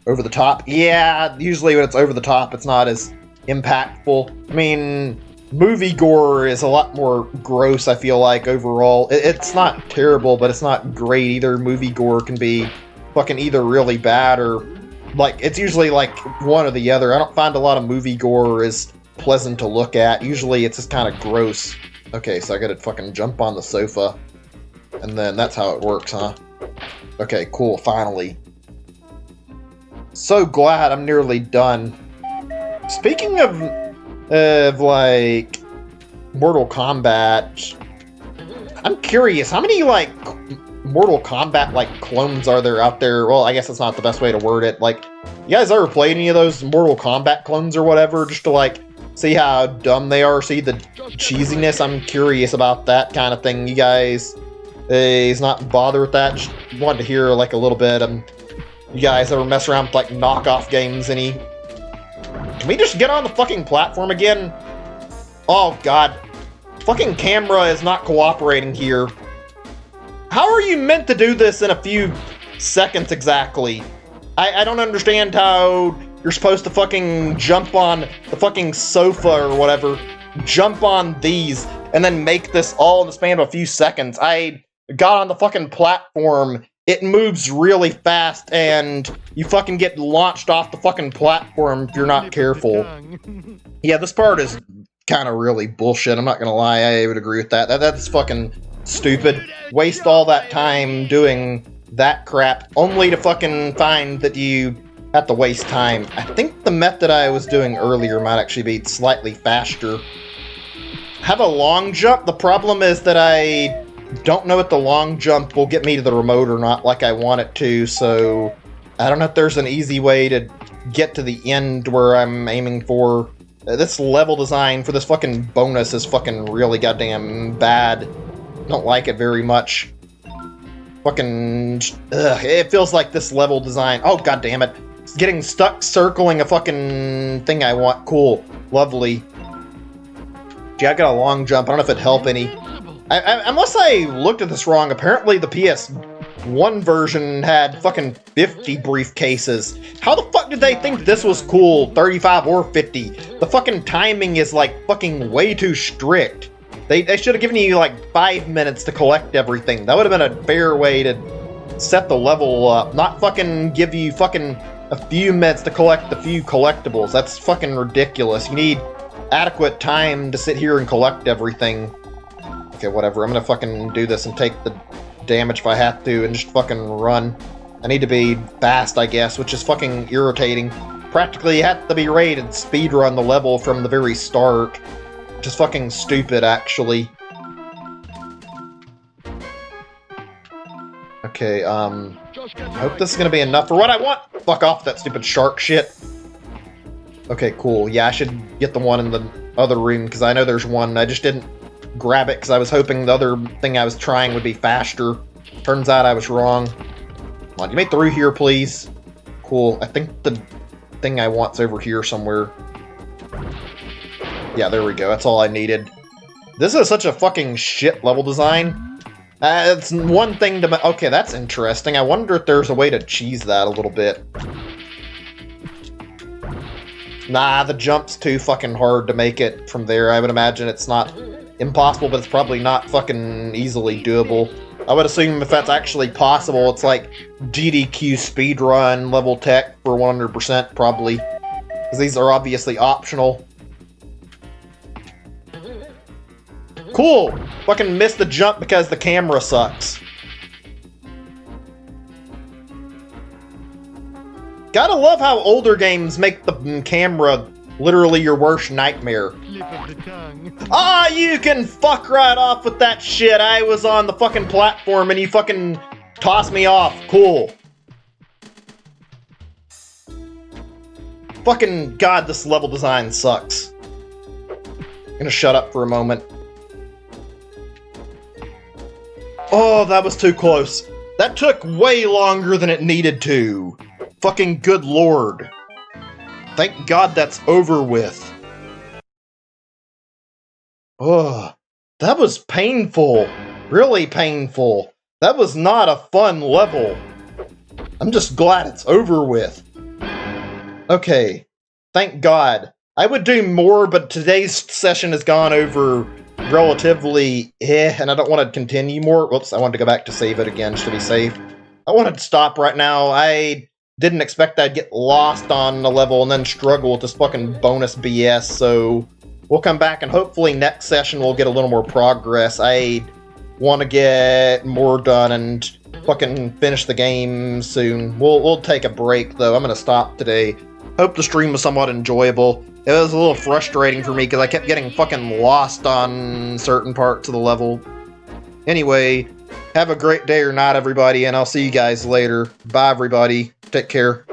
over the top. Yeah, usually when it's over the top, it's not as impactful. I mean, movie gore is a lot more gross, I feel like, overall. It's not terrible, but it's not great either. Movie gore can be fucking either really bad or, like, it's usually, like, one or the other. I don't find a lot of movie gore is pleasant to look at. Usually it's just kind of gross. Okay, so I gotta fucking jump on the sofa. And then that's how it works, huh? Okay, cool, finally. So glad I'm nearly done. Speaking of like, Mortal Kombat, I'm curious, how many, like, Mortal Kombat, like, clones are there out there? Well, I guess that's not the best way to word it. Like, you guys ever played any of those Mortal Kombat clones or whatever, just to, like, see how dumb they are, see the cheesiness? I'm curious about that kind of thing. You guys... he's not bothered with that. Just wanted to hear like a little bit. You guys ever mess around with like knockoff games any? Can we just get on the fucking platform again? Oh god. Fucking camera is not cooperating here. How are you meant to do this in a few seconds exactly? I don't understand how you're supposed to fucking jump on the fucking sofa or whatever. Jump on these and then make this all in the span of a few seconds. I got on the fucking platform, it moves really fast, and you fucking get launched off the fucking platform if you're not careful. Yeah, this part is kind of really bullshit, I'm not gonna lie, I would agree with that. That's fucking stupid. Waste all that time doing that crap, only to fucking find that you have to waste time. I think the method I was doing earlier might actually be slightly faster. Have a long jump, the problem is that I don't know if the long jump will get me to the remote or not like I want it to, so I don't know if there's an easy way to get to the end where I'm aiming for. This level design for this fucking bonus is fucking really goddamn bad. Don't like it very much. Fucking... ugh, it feels like this level design... oh, god damn it. It's getting stuck circling a fucking thing I want. Cool. Lovely. Gee, I got a long jump. I don't know if it'd help any. Unless I looked at this wrong, apparently the PS1 version had fucking 50 briefcases. How the fuck did they think this was cool, 35 or 50? The fucking timing is like fucking way too strict. They should have given you like 5 minutes to collect everything. That would have been a fair way to set the level up. Not fucking give you fucking a few minutes to collect a few collectibles. That's fucking ridiculous. You need adequate time to sit here and collect everything. Okay, whatever. I'm gonna fucking do this and take the damage if I have to and just fucking run. I need to be fast, I guess, which is fucking irritating. Practically, you have to be ready to speedrun the level from the very start. which is fucking stupid, actually. Okay, I hope this is gonna be enough for what I want! Fuck off that stupid shark shit. Okay, cool. Yeah, I should get the one in the other room, because I know there's one. I just didn't grab it, because I was hoping the other thing I was trying would be faster. Turns out I was wrong. Come on, you make through here, please. Cool. I think the thing I want's over here somewhere. Yeah, there we go. That's all I needed. This is such a fucking shit level design. It's one thing to... Okay, that's interesting. I wonder if there's a way to cheese that a little bit. Nah, the jump's too fucking hard to make it from there. I would imagine it's not impossible, but it's probably not fucking easily doable. I would assume if that's actually possible, it's like GDQ speedrun level tech for 100%, probably. Because these are obviously optional. Cool! Fucking missed the jump because the camera sucks. Gotta love how older games make the camera literally your worst nightmare. Ah, you can fuck right off with that shit. I was on the fucking platform and you fucking tossed me off. Cool. Fucking god, this level design sucks. I'm gonna shut up for a moment. Oh, that was too close. That took way longer than it needed to. Fucking good lord. Thank God that's over with. Oh, that was painful. Really painful. That was not a fun level. I'm just glad it's over with. Okay, thank God. I would do more, but today's session has gone over relatively and I don't want to continue more. Whoops, I wanted to go back to save it again just to be safe. I wanted to stop right now. I didn't expect I'd get lost on a level and then struggle with this fucking bonus BS, so we'll come back and hopefully next session we'll get a little more progress. I want to get more done and fucking finish the game soon. We'll take a break though. I'm gonna stop today. Hope the stream was somewhat enjoyable. It was a little frustrating for me because I kept getting fucking lost on certain parts of the level. Anyway, have a great day or night, everybody, and I'll see you guys later. Bye, everybody. Take care.